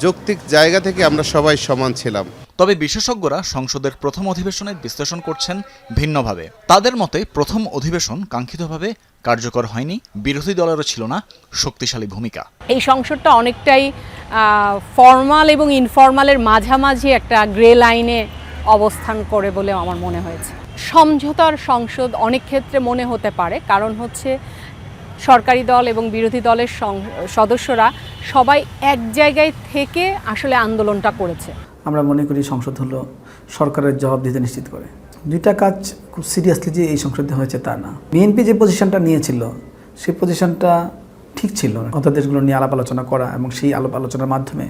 যৌক্তিক জায়গা থেকে আমরা সবাই সমান ছিলাম। তবে বিশেষজ্ঞরা সংসদের প্রথম অধিবেশনের বিশ্লেষণ করছেন ভিন্নভাবে। তাদের মতে প্রথম অধিবেশন কাঙ্ক্ষিতভাবে কার্যকর হয়নি, বিরোধী দলেরও ছিল না শক্তিশালী ভূমিকা। এই সংসদটা অনেকটাই ফর্মাল এবং ইনফর্মালের মাঝামাঝি একটা গ্রে লাইনে অবস্থান করে বলে আমার মনে হয়েছে। সমঝোতার সংসদ অনেক ক্ষেত্রে মনে হতে পারে, কারণ হচ্ছে সরকারি দল এবং বিরোধী দলের সদস্যরা সবাই এক জায়গায় থেকে আসলে আন্দোলনটা করেছে। আমরা মনে করি সংসদ হলো সরকারের জবাবদিহিতা নিশ্চিত করে। দুইটা কাজ খুব সিরিয়াসলি যে এই সংসদে হয়েছে তা না। বিএনপি যে পজিশনটা নিয়েছিল সেই পজিশনটা ঠিক ছিল না। অধ্যাদেশগুলো নিয়ে আলাপ আলোচনা করা এবং সেই আলাপ আলোচনার মাধ্যমে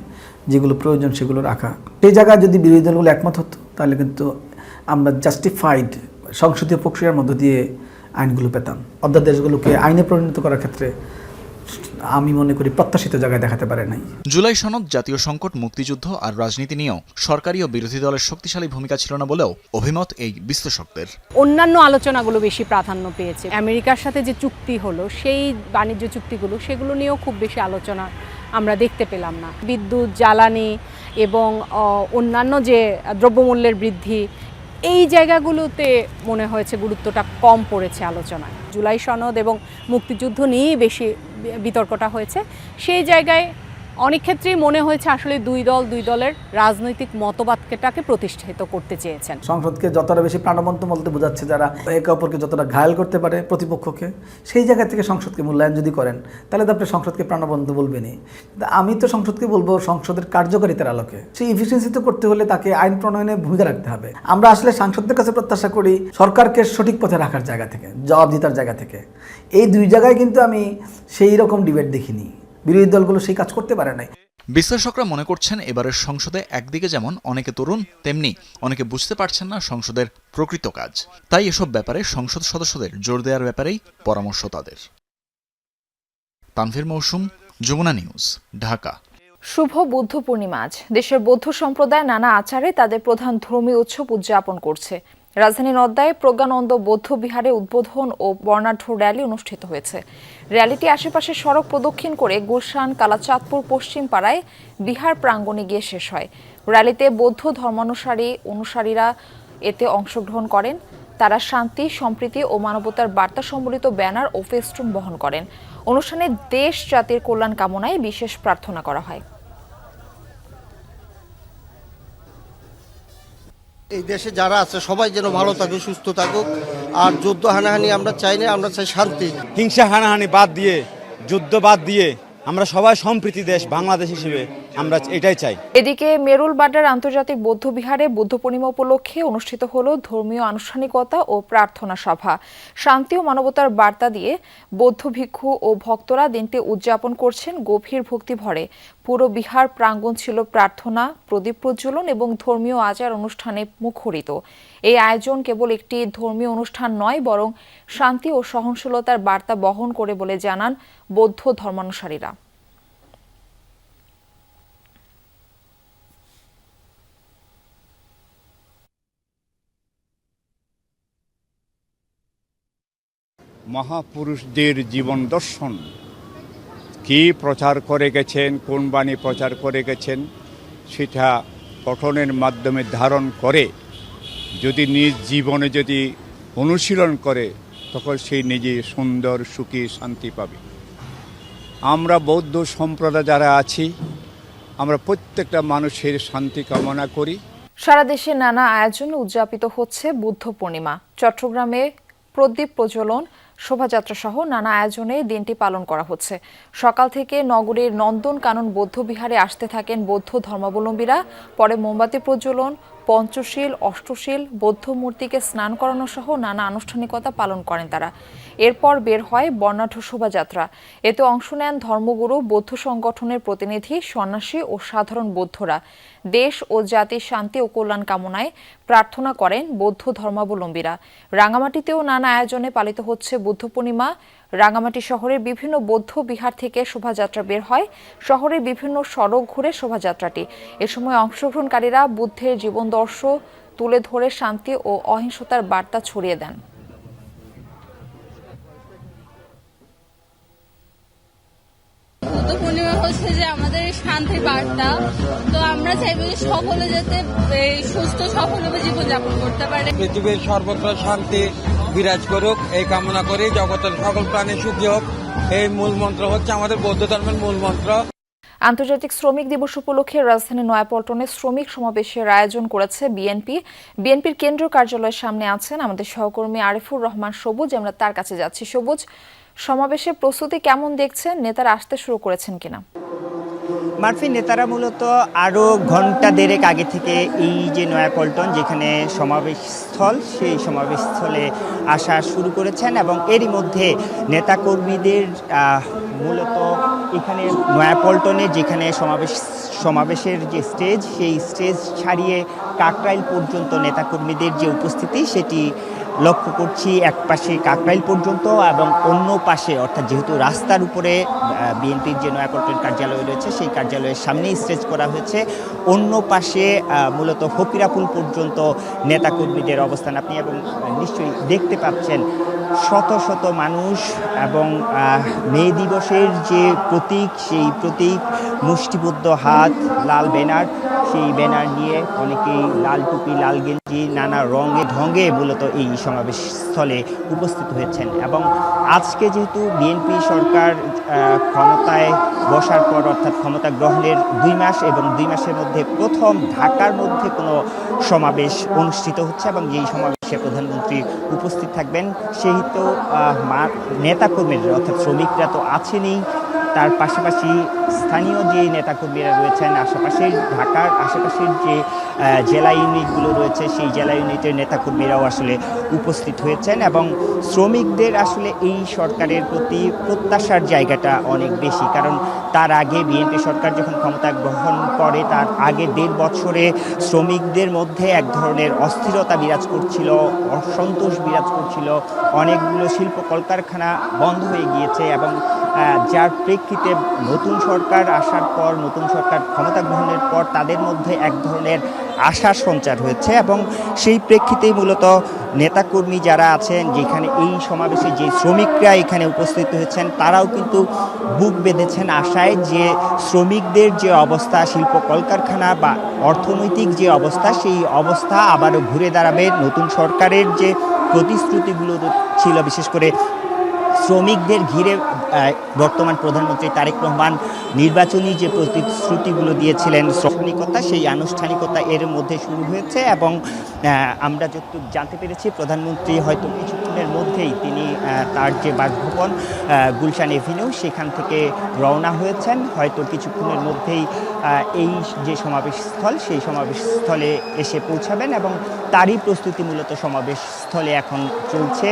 যেগুলো প্রয়োজন সেগুলো রাখা। সেই জায়গায় যদি বিরোধী দলগুলো একমত হতো তাহলে কিন্তু আমরা জাস্টিফাইড সংসদীয় প্রক্রিয়ার মধ্য দিয়ে আইনগুলো পেতাম। অধ্যাদেশগুলোকে আইনে পরিণত করার ক্ষেত্রে আমি মনে করি প্রত্যাশিত জায়গায় দেখাতে পারে নাই। জুলাই সনদ, জাতীয় সংকট, মুক্তিযুদ্ধ আর রাজনীতি নিয়েও সরকারি ও বিরোধী দলের শক্তিশালী ভূমিকা ছিল না বলেও অভিমত এই বিশ্লেষকদের। অন্যান্য আলোচনাগুলো বেশি প্রাধান্য পেয়েছে। আমেরিকার সাথে যে চুক্তি হলো, সেই বাণিজ্য চুক্তিগুলো, সেগুলো নিয়েও খুব বেশি আলোচনা আমরা দেখতে পেলাম না। বিদ্যুৎ, জ্বালানি এবং অন্যান্য যে দ্রব্যমূল্যের বৃদ্ধি, এই জায়গাগুলোতে মনে হয়েছে গুরুত্বটা কম পড়েছে আলোচনায়। জুলাই সনদ এবং মুক্তিযুদ্ধ নিয়েই বেশি বিতর্কটা হয়েছে। সেই জায়গায় অনেক ক্ষেত্রেই মনে হয়েছে আসলে দুই দলের রাজনৈতিক মতবাদটাকে প্রতিষ্ঠিত করতে চেয়েছেন। সংসদকে যতটা বেশি প্রাণবন্ত বলতে বোঝাচ্ছে যারা একে অপরকে যতটা ঘায়াল করতে পারে প্রতিপক্ষকে, সেই জায়গা থেকে সংসদকে মূল্যায়ন যদি করেন তাহলে তো আপনি সংসদকে প্রাণবন্ত বলবেনই। কিন্তু আমি তো সংসদকে বলবো সংসদের কার্যকারিতার আলোকে সেই এফিসিয়েন্সি তো করতে হলে তাকে আইন প্রণয়নে ভূমিকা রাখতে হবে। আমরা আসলে সাংসদদের কাছে প্রত্যাশা করি সরকারকে সঠিক পথে রাখার জায়গা থেকে, জবাবদিহিতার জায়গা থেকে। এই দুই জায়গায় কিন্তু আমি সেই রকম ডিবেট দেখিনি। বিরোধী দলগুলো সেই কাজ করতে পারে নাই। বিশ্লেষকরা মনে করছেন এবারের সংসদে একদিকে যেমন অনেকে তরুণ, তেমনি অনেকে বুঝতে পারছেন না সংসদের প্রকৃত কাজ। তাই এসব ব্যাপারে সংসদ সদস্যদের জোর দেওয়ার ব্যাপারেই পরামর্শ তাদের। তানভীর মৌসুম, যমুনা নিউজ, ঢাকা। শুভ বুদ্ধ পূর্ণিমা আজ দেশের বৌদ্ধ সম্প্রদায় নানা আচারে তাদের প্রধান ধর্মীয় উৎসব উদযাপন করছে। রাজধানী নদ্দায় প্রজ্ঞানন্দ বৌদ্ধ বিহারে উদ্বোধন ও বর্ণাঢ্য র্যালি অনুষ্ঠিত হয়েছে। র্যালিটি আশেপাশে সড়ক প্রদক্ষিণ করে গুলশান, কালাচাঁদপুর, পশ্চিম পাড়ায় বিহার প্রাঙ্গণে গিয়ে শেষ হয়। র্যালিতে বৌদ্ধ অনুসারীরা এতে অংশগ্রহণ করেন। তারা শান্তি, সম্প্রীতি ও মানবতার বার্তা সম্বলিত ব্যানার ও ফেস্টুন বহন করেন। অনুষ্ঠানে দেশ জাতির কল্যাণ কামনায় বিশেষ প্রার্থনা করা হয়। এই দেশে যারা আছে সবাই যেন ভালো থাকুক, সুস্থ থাকুক। আর যুদ্ধ হানাহানি আমরা চাই না, আমরা চাই শান্তি। হিংসা হানাহানি বাদ দিয়ে, যুদ্ধ বাদ দিয়ে আমরা সবাই সম্প্রীতি দেশ বাংলাদেশ হিসেবে আমরা এটাই চাই। এদিকে মেরুল বাড্ডার আন্তর্জাতিক বৌদ্ধ বিহারে বুদ্ধ পূর্ণিমা উপলক্ষে অনুষ্ঠিত হলো ধর্মীয় আনুষ্ঠানিকতা ও প্রার্থনা সভা। শান্তি ও মানবতার বার্তা দিয়ে বৌদ্ধ ভিক্ষু ও ভক্তরা দিনটি উদযাপন করছেন গভীর ভক্তি ভরে। পুরো বিহার প্রাঙ্গণ ছিল প্রার্থনা, প্রদীপ প্রজ্বলন এবং ধর্মীয় আচার অনুষ্ঠানে মুখরিত। এই আয়োজন কেবল একটি ধর্মীয় অনুষ্ঠান নয়, বরং শান্তি ও সহনশীলতার বার্তা বহন করে বলে জানান বৌদ্ধ ধর্মানুসারীরা। মহাপুরুষদের জীবন দর্শন কি প্রচার করে গেছেন, কোন বাণী প্রচার করে গেছেন, সেটা পঠনের মাধ্যমে ধারণ করে যদি নিজ জীবনে যদি অনুশীলন করে তখন সেই নিজে সুন্দর, সুখী, শান্তি পাবে। আমরা বৌদ্ধ সম্প্রদায় যারা আছি, আমরা প্রত্যেকটা মানুষের শান্তি কামনা করি। সারা দেশে নানা আয়োজনে উদযাপিত হচ্ছে বুদ্ধ পূর্ণিমা। চট্টগ্রামে প্রদীপ প্রজ্বলন, শোভাযাত্রা সহ নানা আয়োজনে দিনটি পালন করা হচ্ছে। সকাল থেকে নগরীর নন্দন কানন বৌদ্ধ বিহারে আসতে থাকেন বৌদ্ধ ধর্মাবলম্বীরা। পরে মোমবাতি প্রজ্বলন, পঞ্চশীল, অষ্টশীল, বৌদ্ধ মূর্তিকে স্নান করানো সহ নানা আনুষ্ঠানিকতা পালন করেন তারা। এরপর বের হয় বর্ণাঢ্য শোভাযাত্রা। এতে অংশ নেন ধর্মগুরু, বৌদ্ধ সংগঠনের প্রতিনিধি, সন্ন্যাসী ও সাধারণ বৌদ্ধরা। দেশ ও জাতির শান্তি ও কল্যাণ কামনায় প্রার্থনা করেন বৌদ্ধ ধর্মাবলম্বীরা। রাঙামাটিতেও নানা আয়োজনে পালিত হচ্ছে বুদ্ধ পূর্ণিমা। রাঙামাটি শহরের বিভিন্ন বৌদ্ধ বিহার থেকে শোভাযাত্রা বের হয়। শহরের বিভিন্ন সড়ক ঘুরে শোভাযাত্রাটি। এ সময় অংশগ্রহণকারীরা বুদ্ধের জীবনদর্শ তুলে ধরে শান্তি ও অহিংসতার বার্তা ছড়িয়ে দেন। বুদ্ধ পূর্ণিমা হচ্ছে যে আমাদের শান্তির বার্তা। তো আমরা চাইবো যে সকলে যাতে এই সুস্থ সফলভাবে জীবনযাপন করতে পারে। পৃথিবীর সর্বত্র শান্তি বিরাজ করুক এই কামনা করি। জগতের সকল প্রাণী সুখী হোক, এই মূল মন্ত্র হচ্ছে আমাদের বৌদ্ধ ধর্মের মূল মন্ত্র। আন্তর্জাতিক শ্রমিক দিবস উপলক্ষে রাজধানী নয়াপল্টনে শ্রমিক সমাবেশের আয়োজন করেছে বিএনপি। বিএনপির কেন্দ্রীয় কার্যালয়ের সামনে আছেন আমাদের সহকর্মী আরিফুর রহমান সবুজ। আমরা তার কাছে যাচ্ছি। সবুজ, সমাবেশের প্রস্তুতি কেমন দেখছেন? নেতারা আসতে শুরু করেছেন কিনা? মারফি, নেতারা মূলত আরও ঘন্টা দেড়েক আগে থেকে এই যে নয়াপল্টন যেখানে সমাবেশস্থল, সেই সমাবেশস্থলে আসা শুরু করেছেন এবং এরই মধ্যে নেতাকর্মীদের মূলত এখানে নয়াপল্টনে যেখানে সমাবেশের যে স্টেজ, সেই স্টেজ ছাড়িয়ে কাকরাইল পর্যন্ত নেতাকর্মীদের যে উপস্থিতি সেটি লক্ষ্য করছি। এক পাশে কাকরাইল পর্যন্ত এবং অন্য পাশে, অর্থাৎ যেহেতু রাস্তার উপরে বিএনপির যে নয়াপল্টন কার্যালয় রয়েছে সেই কার্যালয়ের সামনেই স্টেজ করা হয়েছে, অন্য পাশে মূলত ফকিরাপুল পর্যন্ত নেতাকর্মীদের অবস্থান আপনি এবং নিশ্চয়ই দেখতে পাচ্ছেন। শত শত মানুষ এবং মে দিবসের যে প্রতীক, সেই প্রতীক মুষ্টিবদ্ধ হাত, লাল ব্যানার, সেই ব্যানার নিয়ে অনেকেই লাল টুপি, লাল গেঞ্জি, নানা রঙে ঢঙে মূলত এই সমাবেশ স্থলে উপস্থিত হয়েছেন। এবং আজকে যেহেতু বিএনপি সরকার ক্ষমতায় বসার পর, অর্থাৎ ক্ষমতা গ্রহণের 2 মাস এবং 2 মাসের মধ্যে প্রথম ঢাকার মধ্যে কোনো সমাবেশ অনুষ্ঠিত হচ্ছে এবং এই সমাবেশে প্রধানমন্ত্রী উপস্থিত থাকবেন, সেহেতু নেতাকর্মীরা অর্থাৎ শ্রমিকরা তো আছেনই, তার পাশাপাশি স্থানীয় যে নেতাকর্মীরা রয়েছেন, আশেপাশের ঢাকার আশেপাশের যে জেলা ইউনিটগুলো রয়েছে সেই জেলা ইউনিটের নেতাকর্মীরাও আসলে উপস্থিত হয়েছেন এবং শ্রমিকদের আসলে এই সরকারের প্রতি প্রত্যাশার জায়গাটা অনেক বেশি। কারণ তার আগে বিএনপি সরকার যখন ক্ষমতা গ্রহণ করে তার আগে 1.5 বছরে শ্রমিকদের মধ্যে এক ধরনের অস্থিরতা বিরাজ করছিল, অসন্তোষ বিরাজ করছিল, অনেকগুলো শিল্প কলকারখানা বন্ধ হয়ে গিয়েছে এবং যার প্রেক্ষিতে নতুন সরকার আসার পর, নতুন সরকার ক্ষমতা গ্রহণের পর তাদের মধ্যে এক ধরনের আশার সঞ্চার হয়েছে এবং সেই প্রেক্ষিতেই মূলত নেতাকর্মী যারা আছেন, যেখানে এই সমাবেশে যে শ্রমিকরা এখানে উপস্থিত হয়েছেন তারাও কিন্তু বুক বেঁধেছেন আশায় যে শ্রমিকদের যে অবস্থা, শিল্প কলকারখানা বা অর্থনৈতিক যে অবস্থা, সেই অবস্থা আবারও ঘুরে দাঁড়াবে। নতুন সরকারের যে প্রতিশ্রুতিগুলো ছিল, বিশেষ করে শ্রমিকদের ঘিরে বর্তমান প্রধানমন্ত্রী তারেক রহমান নির্বাচনী যে প্রতিশ্রুতিগুলো দিয়েছিলেন, আনুষ্ঠানিকতা, সেই আনুষ্ঠানিকতা এর মধ্যে শুরু হয়েছে এবং আমরা যতটুকু জানতে পেরেছি প্রধানমন্ত্রী হয়তো কিছুক্ষণের মধ্যেই তিনি তার যে বাসভবন গুলশান এভিনিউ সেখান থেকে রওনা হয়েছেন, হয়তো কিছুক্ষণের মধ্যেই এই যে সমাবেশস্থল সেই সমাবেশস্থলে এসে পৌঁছাবেন এবং তারই প্রস্তুতি মূলত সমাবেশস্থলে এখন চলছে।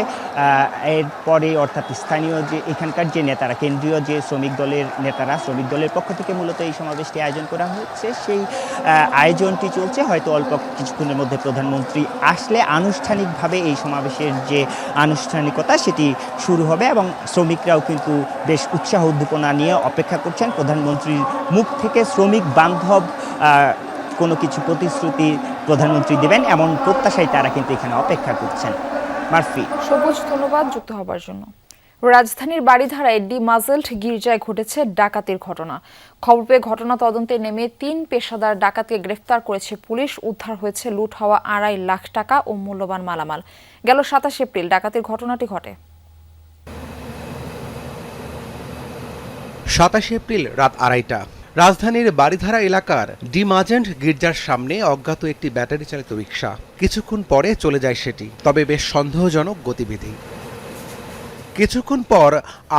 এরপরে অর্থাৎ স্থানীয় যে এখানকার যে নেতারা, কেন্দ্রীয় যে শ্রমিক দলের নেতারা, শ্রমিক দলের পক্ষ থেকে মূলত এই সমাবেশটি আয়োজন করা হচ্ছে, সেই আয়োজনটি চলছে। হয়তো অল্প কিছুক্ষণের মধ্যে প্রধানমন্ত্রী আসলে আনুষ্ঠানিকভাবে এই সমাবেশের যে আনুষ্ঠানিকতা সেটি শুরু হবে এবং শ্রমিকরাও কিন্তু বেশ উৎসাহ উদ্দীপনা নিয়ে অপেক্ষা করছেন প্রধানমন্ত্রীর মুখ থেকে শ্রমিক বান্ধব কোনো কিছু প্রতিশ্রুতি প্রধানমন্ত্রী দেবেন এমন প্রত্যাশায় তারা কিন্তু এখানে অপেক্ষা করছেন। মারফি। সবুজ, ধন্যবাদ যুক্ত হবার জন্য। রাজধানীর বাড়িধারায় ডিমাজেল্ট গির্জায় ঘটেছে ডাকাতির ঘটনা। খবর পেয়ে ঘটনা তদন্তে নেমে 3 পেশাদার ডাকাতকে গ্রেফতার করেছে পুলিশ। উদ্ধার হয়েছে লুট হওয়া 2.5 লাখ টাকা ও মূল্যবান মালামাল। গেল 27 এপ্রিল ডাকাতির ঘটনাটি ঘটে। 27 এপ্রিল রাত 2:30টা রাজধানীর বাড়িধারা এলাকার ডিমাজেন্ট গির্জার সামনে অজ্ঞাত একটি ব্যাটারি চালিত রিকশা। কিছুক্ষণ পরে চলে যায় সেটি, তবে বেশ সন্দেহজনক গতিবিধি। কিছুক্ষণ পর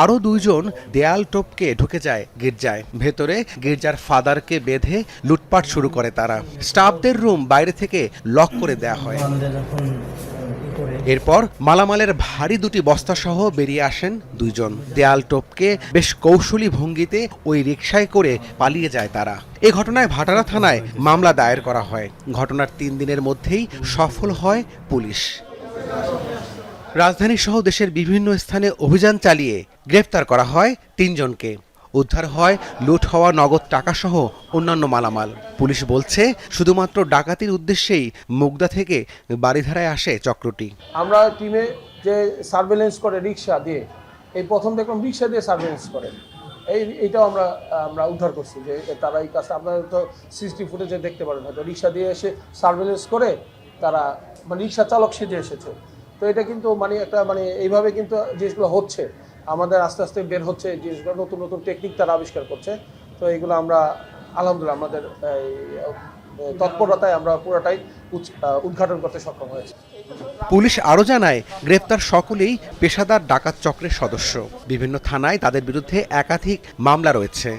আরও 2 জন দেয়াল টপকে ঢুকে যায় গির্জায়। ভেতরে গির্জার ফাদারকে বেঁধে লুটপাট শুরু করে তারা। স্টাফদের রুম বাইরে থেকে লক করে দেয়া হয়। এরপর মালামালের ভারী 2টি বস্তা সহ বেরিয়ে আসেন 2 জন। দেয়াল টপকে বেশ কৌশলী ভঙ্গিতে ওই রিকশায় করে পালিয়ে যায় তারা। এ ঘটনায় ভাটারা থানায় মামলা দায়ের করা হয়। ঘটনার 3 দিনের মধ্যেই সফল হয় পুলিশ। রাজধানী সহ দেশের বিভিন্ন স্থানে অভিযান চালিয়ে গ্রেফতার করা হয় 3 জনকে। উদ্ধার হয় লুট হওয়া নগদ টাকা সহ অন্যান্য মালামাল। পুলিশ বলছে শুধুমাত্র ডাকাতির উদ্দেশ্যেই মুগদা থেকে বাড়িধারায় আসে চক্রটি। আমরা টিমে যে সার্ভেলেন্স করে রিকশা দিয়ে, এই প্রথম দেখলাম রিকশা দিয়ে সার্ভেলেন্স করে, এইটাও আমরা উদ্ধার করছি যে তারা এই কাজটা, আপনারা তো সিসিটিভি ফুটেজে দেখতে পারেন, হয়তো রিক্সা দিয়ে এসে সার্ভেলেন্স করে তারা রিক্সা চালক সেজে এসেছে। তো এটা কিন্তু একটা এইভাবে কিন্তু জিনিসগুলো হচ্ছে, আমাদের আস্তে আস্তে বের হচ্ছে জিনিসগুলো, নতুন নতুন টেকনিক তারা আবিষ্কার করছে। তো এইগুলো আমরা আলহামদুলিল্লাহ আমাদের তৎপরতায় আমরা পুরোটাই উদ্ঘাটন করতে সক্ষম হয়েছে। পুলিশ আরও জানায়, গ্রেপ্তার সকলেই পেশাদার ডাকাত চক্রের সদস্য। বিভিন্ন থানায় তাদের বিরুদ্ধে একাধিক মামলা রয়েছে।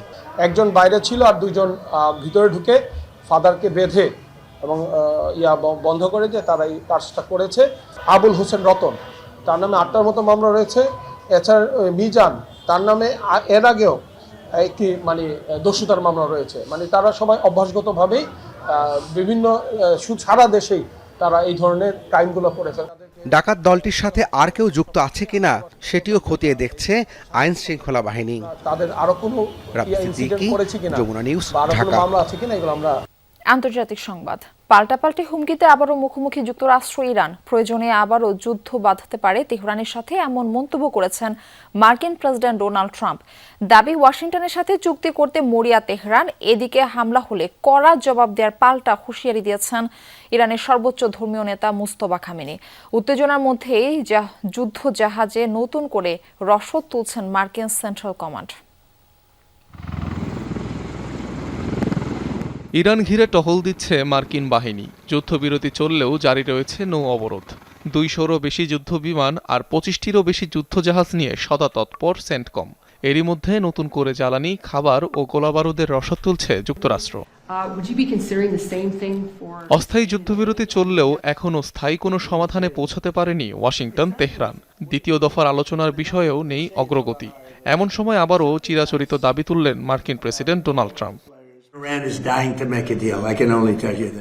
একজন বাইরে ছিল আর দুইজন ভিতরে ঢুকে ফাদারকে বেঁধে এবং বন্ধ করে দিয়ে তারা এই কাজটা করেছে। আবুল হোসেন রতন, তার নামে 8টার মতো মামলা রয়েছে। এছাড়া মিজান, তার নামে এর আগেও একটি দস্যুতার মামলা রয়েছে। তারা সবাই অভ্যাসগতভাবেই বিভিন্ন সারা দেশেই তারা এই ধরনের ক্রাইমগুলো করে ফেলে। ডাকাত দলটির সাথে আর কেউ যুক্ত আছে কিনা সেটিও খতিয়ে দেখছে আইন শৃঙ্খলা বাহিনী। তাদের আরো কোনো ইনসিডেন্ট করেছে কিনা, যমুনা নিউজ, আরো কোনো মামলা আছে কিনা, এগুলো আমরা। আন্তর্জাতিক সংবাদ। পাল্টাপাল্টি হুমকিতে আবারও মুখোমুখি যুক্তরাষ্ট্র ইরান, প্রয়োজনে আবারও যুদ্ধ বাঁধতে পারে তেহরানের সাথে, এমন মন্তব্য করেছেন মার্কিন প্রেসিডেন্ট ডোনাল্ড ট্রাম্প। দাবি, ওয়াশিংটনের সাথে চুক্তি করতে মরিয়া তেহরান। এদিকে হামলা হলে কড়া জবাব দেওয়ার পাল্টা হুঁশিয়ারি দিয়েছেন ইরানের সর্বোচ্চ ধর্মীয় নেতা মুস্তফা খামেনি। উত্তেজনার মধ্যেই যুদ্ধ জাহাজে নতুন করে রসদ তুলছেন মার্কিন সেন্ট্রাল কমান্ড। ইরান ঘিরে টহল দিচ্ছে মার্কিন বাহিনী। যুদ্ধবিরতি চললেও জারি রয়েছে নৌ অবরোধ। 200-রও বেশি যুদ্ধবিমান আর 25টিরও বেশি যুদ্ধজাহাজ নিয়ে সদা তৎপর সেন্টকম। এরই মধ্যে নতুন করে জ্বালানি, খাবার ও গোলাবারুদের রসদ তুলছে যুক্তরাষ্ট্র। অস্থায়ী যুদ্ধবিরতি চললেও এখনও স্থায়ী কোনো সমাধানে পৌঁছাতে পারেনি ওয়াশিংটন তেহরান। দ্বিতীয় দফার আলোচনার বিষয়েও নেই অগ্রগতি। এমন সময় আবারও চিরাচরিত দাবি তুললেন মার্কিন প্রেসিডেন্ট ডোনাল্ড ট্রাম্প।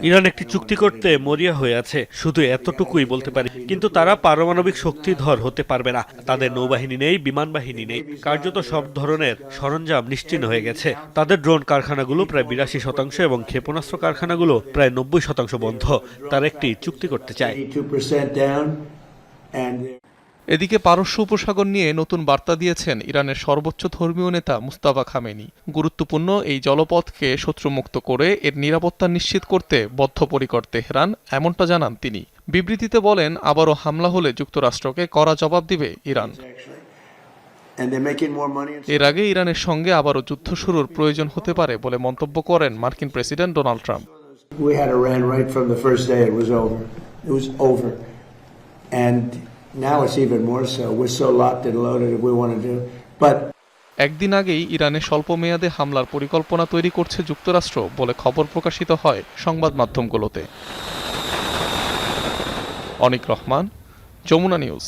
ইরান একটি চুক্তি করতে মরিয়া হয়ে আছে, শুধু এতটুকুই বলতে পারি। কিন্তু তারা পারমাণবিক শক্তিধর হতে পারবে না। তাদের নৌবাহিনী নেই, বিমান বাহিনী নেই, কার্যত সব ধরনের সরঞ্জাম নিশ্চিহ্ন হয়ে গেছে। তাদের ড্রোন কারখানাগুলো প্রায় 82% এবং ক্ষেপণাস্ত্র কারখানাগুলো প্রায় 90% বন্ধ। তারা একটি চুক্তি করতে চায়। এদিকে পারস্য উপসাগর নিয়ে নতুন বার্তা দিয়েছেন ইরানের সর্বোচ্চ ধর্মীয় নেতা মুস্তাফা খামেনি। গুরুত্বপূর্ণ এই জলপথকে শত্রুমুক্ত করে এর নিরাপত্তা নিশ্চিত করতে বদ্ধপরিকর তেহরান, এমনটা জানান তিনি। বিবৃতিতে বলেন, আবারও হামলা হলে যুক্তরাষ্ট্রকে কড়া জবাব দিবে ইরান। এর আগে ইরানের সঙ্গে আবারও যুদ্ধ শুরুর প্রয়োজন হতে পারে বলে মন্তব্য করেন মার্কিন প্রেসিডেন্ট ডোনাল্ড ট্রাম্প। একদিন আগেই ইরানে স্বল্প মেয়াদে হামলার পরিকল্পনা তৈরি করছে যুক্তরাষ্ট্র বলে খবর প্রকাশিত হয় সংবাদ মাধ্যমগুলোতে। অনিক রহমান, যমুনা নিউজ।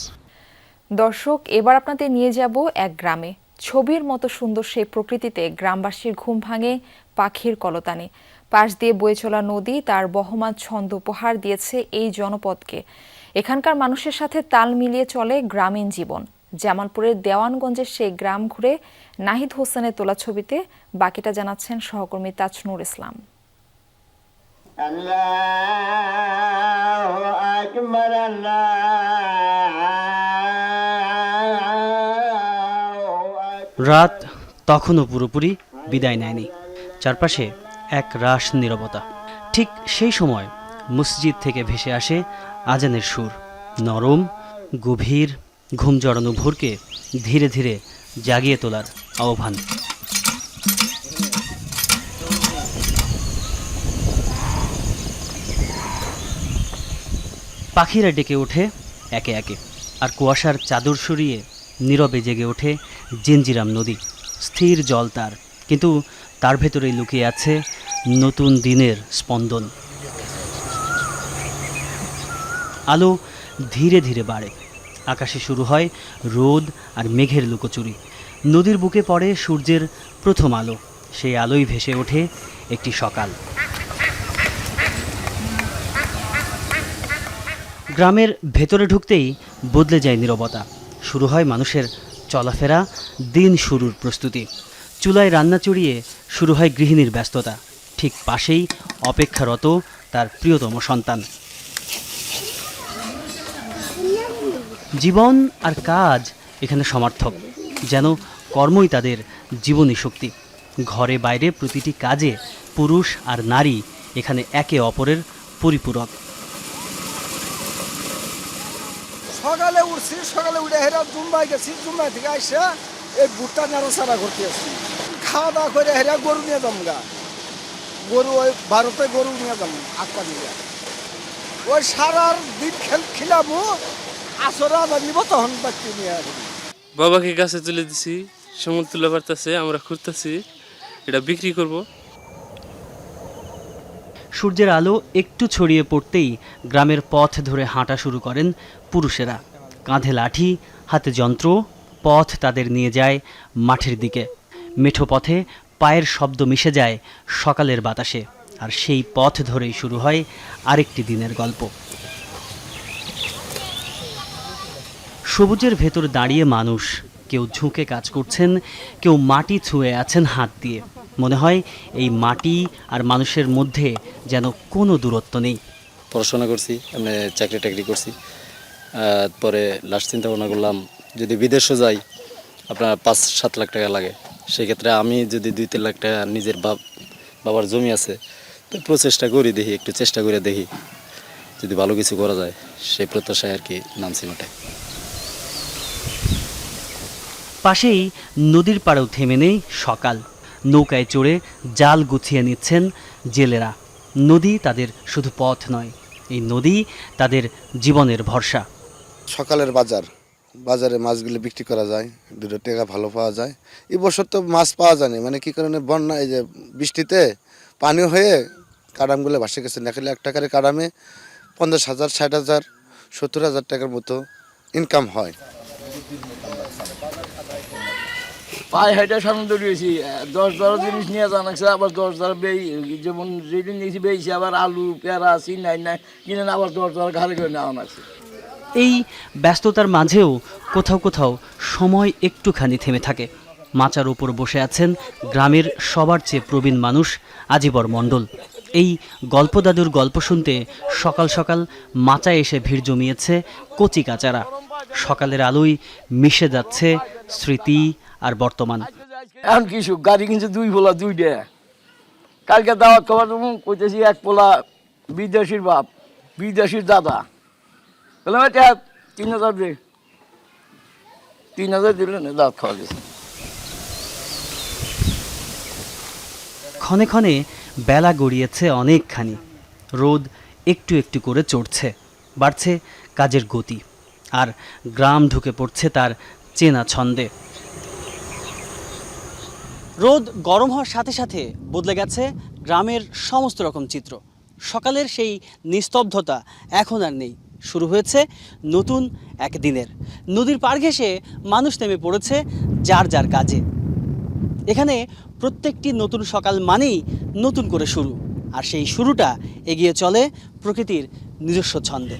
দর্শক, এবার আপনাদের নিয়ে যাব এক গ্রামে। ছবির মতো সুন্দর সেই প্রকৃতিতে গ্রামবাসীর ঘুম ভাঙে পাখির কলতানে। পাশ দিয়ে বয়ে চলা নদী তার বহমান ছন্দ উপহার দিয়েছে এই জনপদকে। এখানকার মানুষের সাথে তাল মিলিয়ে চলে গ্রামীণ জীবন। জামালপুরের দেওয়ানগঞ্জের সেই গ্রাম ঘুরে নাহিদ হোসেনের তোলা ছবিতে বাকিটা জানাচ্ছেন সহকর্মী তাজনুর ইসলাম। রাত তখনও পুরোপুরি বিদায় নেয়নি। চারপাশে এক রাস নীরবতা। ঠিক সেই সময় মসজিদ থেকে ভেসে আসে আজানের সুর। নরম, গভীর, ঘুম জড়ানো ভোরকে ধীরে ধীরে জাগিয়ে তোলার আহ্বান। পাখিরা ডেকে ওঠে একে একে, আর কুয়াশার চাদর সরিয়ে নীরবে জেগে ওঠে জিঞ্জিরাম নদী। স্থির জল তার, কিন্তু তার ভেতরেই লুকিয়ে আছে নতুন দিনের স্পন্দন। আলো ধীরে ধীরে বাড়ে। আকাশে শুরু হয় রোদ আর মেঘের লুকোচুরি। নদীর বুকে পড়ে সূর্যের প্রথম আলো। সেই আলোয় ভেসে ওঠে একটি সকাল। গ্রামের ভেতরে ঢুকতেই বদলে যায় নীরবতা। শুরু হয় মানুষের চলাফেরা, দিন শুরুর প্রস্তুতি। চুলায় রান্না চড়িয়ে শুরু হয় গৃহিণীর ব্যস্ততা। ঠিক পাশেই অপেক্ষারত তার প্রিয়তম সন্তান। জীবন আর কাজ এখানে সমার্থক, যেন কর্মই তাদের জীবনী শক্তি। ঘরে বাইরে প্রতিটি কাজে পুরুষ আর নারী এখানে একে অপরের পরিপূরক। সকালে উঠছি, সকালে উঠে হেরা জুম্বাই গেছি, জুম্বাই থেকে আইসা এই ভুট্টা নাড়াচাড়া করতে আসছি। খাওয়া দাওয়া করে হেরা গরু নিয়ে যাম গা, গরু ওই ভারতে গরু নিয়ে যাম আটটা দিয়ে। ওই সারার দিন খিলামু, আসরা আবার নিব তখন বাচ্চা নিয়ে আসবো। বাবাকে গাছে তুলে দিছি, সমুদ্র তুলে পারতেছে, আমরা খুঁজতেছি এটা বিক্রি করব। সূর্যের আলো একটু ছড়িয়ে পড়তেই গ্রামের পথ ধরে হাঁটা শুরু করেন পুরুষেরা। কাঁধে লাঠি, হাতে যন্ত্র, পথ তাদের নিয়ে যায় মাঠের দিকে। মেঠো পথে পায়ের শব্দ মিশে যায় সকালের বাতাসে, আর সেই পথ ধরেই শুরু হয় আরেকটি দিনের গল্প। সবুজের ভেতর দাঁড়িয়ে মানুষ, কেউ ঝুঁকে কাজ করছেন, কেউ মাটি ছুঁয়ে আছেন হাত দিয়ে। মনে হয় এই মাটি আর মানুষের মধ্যে যেন কোনো দূরত্ব নেই। পড়াশোনা করছি, আমি চাকরি টাকরি করছি, পরে লাস্ট চিন্তা ভাবনা করলাম যদি বিদেশে যাই আপনার 5-7 লাখ টাকা লাগে, সেক্ষেত্রে আমি যদি 2-3 লাখ টাকা নিজের বাবার জমি আছে তো প্রচেষ্টা করি, দেখি একটু চেষ্টা করে দেখি যদি ভালো কিছু করা যায়, সেই প্রত্যাশায় আর কি নামছি মাঠে। পাশেই নদীর পাড়েও থেমে নেই সকাল। নৌকায় চড়ে জাল গুছিয়ে নিচ্ছেন জেলেরা। নদী তাদের শুধু পথ নয়, এই নদী তাদের জীবনের ভরসা। সকালের বাজারে মাছগুলো বিক্রি করা যায়, 2 টাকা ভালো পাওয়া যায়। এই বছর তো মাছ পাওয়া যায়নি, মানে কি কারণে বন্যা, এই যে বৃষ্টিতে পানি হয়ে কাড়ামগুলো ভাসে গেছে। নাকি 1 টাকার কাড়ামে 50,000, 60,000, 70,000 টাকার মতো ইনকাম হয়। পায়ে হাইটা সামনে দৌড়িয়েছি, 10-12 জিনিস নিয়ে জানাচ্ছে, আবার 10 যেমন রেডি নিয়েছি বেয়েছি, আবার আলু পেয়ারা নাই কিনে আবার 10 ঘাড়ে করে নেওয়া আছে। এই ব্যস্ততার মাঝেও কোথাও কোথাও সময় একটুখানি থেমে থাকে। মাচার উপর বসে আছেন গ্রামের সবার চেয়ে প্রবীণ মানুষ আজিবর মণ্ডল। এই গল্পদাদুর গল্প শুনতে সকাল সকাল মাচায় এসে ভিড় জমিয়েছে কচি কাচারা। সকালের আলোয় মিশে যাচ্ছে স্মৃতি আর বর্তমান। এখন কিছু গাড়ি কিনছে 2 পোলা 2টা। কালকে দাওয়াত খাবার কইতেছি 1 পোলা বিদেশির বাপ, বিদেশির দাদা, বললাম এটা 3,000 দে, 3,000 দিলে না দাওয়াত খাওয়া গেছে। ক্ষণে ক্ষণে বেলা গড়িয়েছে অনেকখানি। রোদ একটু একটু করে চড়ছে, বাড়ছে কাজের গতি, আর গ্রাম ঢুকে পড়ছে তার চেনা ছন্দে। রোদ গরম হওয়ার সাথে সাথে বদলে গেছে গ্রামের সমস্ত রকম চিত্র। সকালের সেই নিস্তব্ধতা এখন আর নেই, শুরু হয়েছে নতুন এক দিনের। নদীর পাড় ঘেঁষে মানুষ নেমে পড়েছে যার যার কাজে। এখানে প্রত্যেকটি নতুন সকাল মানেই নতুন করে শুরু, আর সেই শুরুটা এগিয়ে চলে প্রকৃতির নিজস্ব ছন্দে।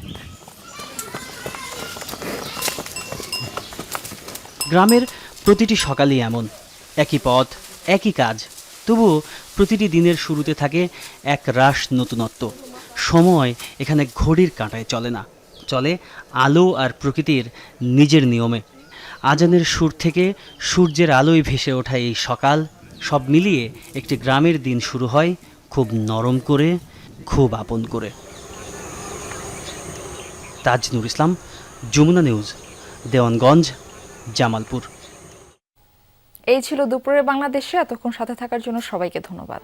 গ্রামের প্রতিটি সকালই এমন, একই পথ, একই কাজ, তবুও প্রতিটি দিনের শুরুতে থাকে এক রাশ নতুনত্ব। সময় এখানে ঘড়ির কাঁটায় চলে না, চলে আলো আর প্রকৃতির নিজের নিয়মে। আজানের সুর থেকে সূর্যের আলোয় ভেসে ওঠা এই সকাল, সব মিলিয়ে একটি গ্রামের দিন শুরু হয় খুব নরম করে, খুব আপন করে। তাজনুর ইসলাম, যমুনা নিউজ, দেওয়ানগঞ্জ, জামালপুর। এই ছিল দুপুরের বাংলাদেশে। এতক্ষণ সাথে থাকার জন্য সবাইকে ধন্যবাদ।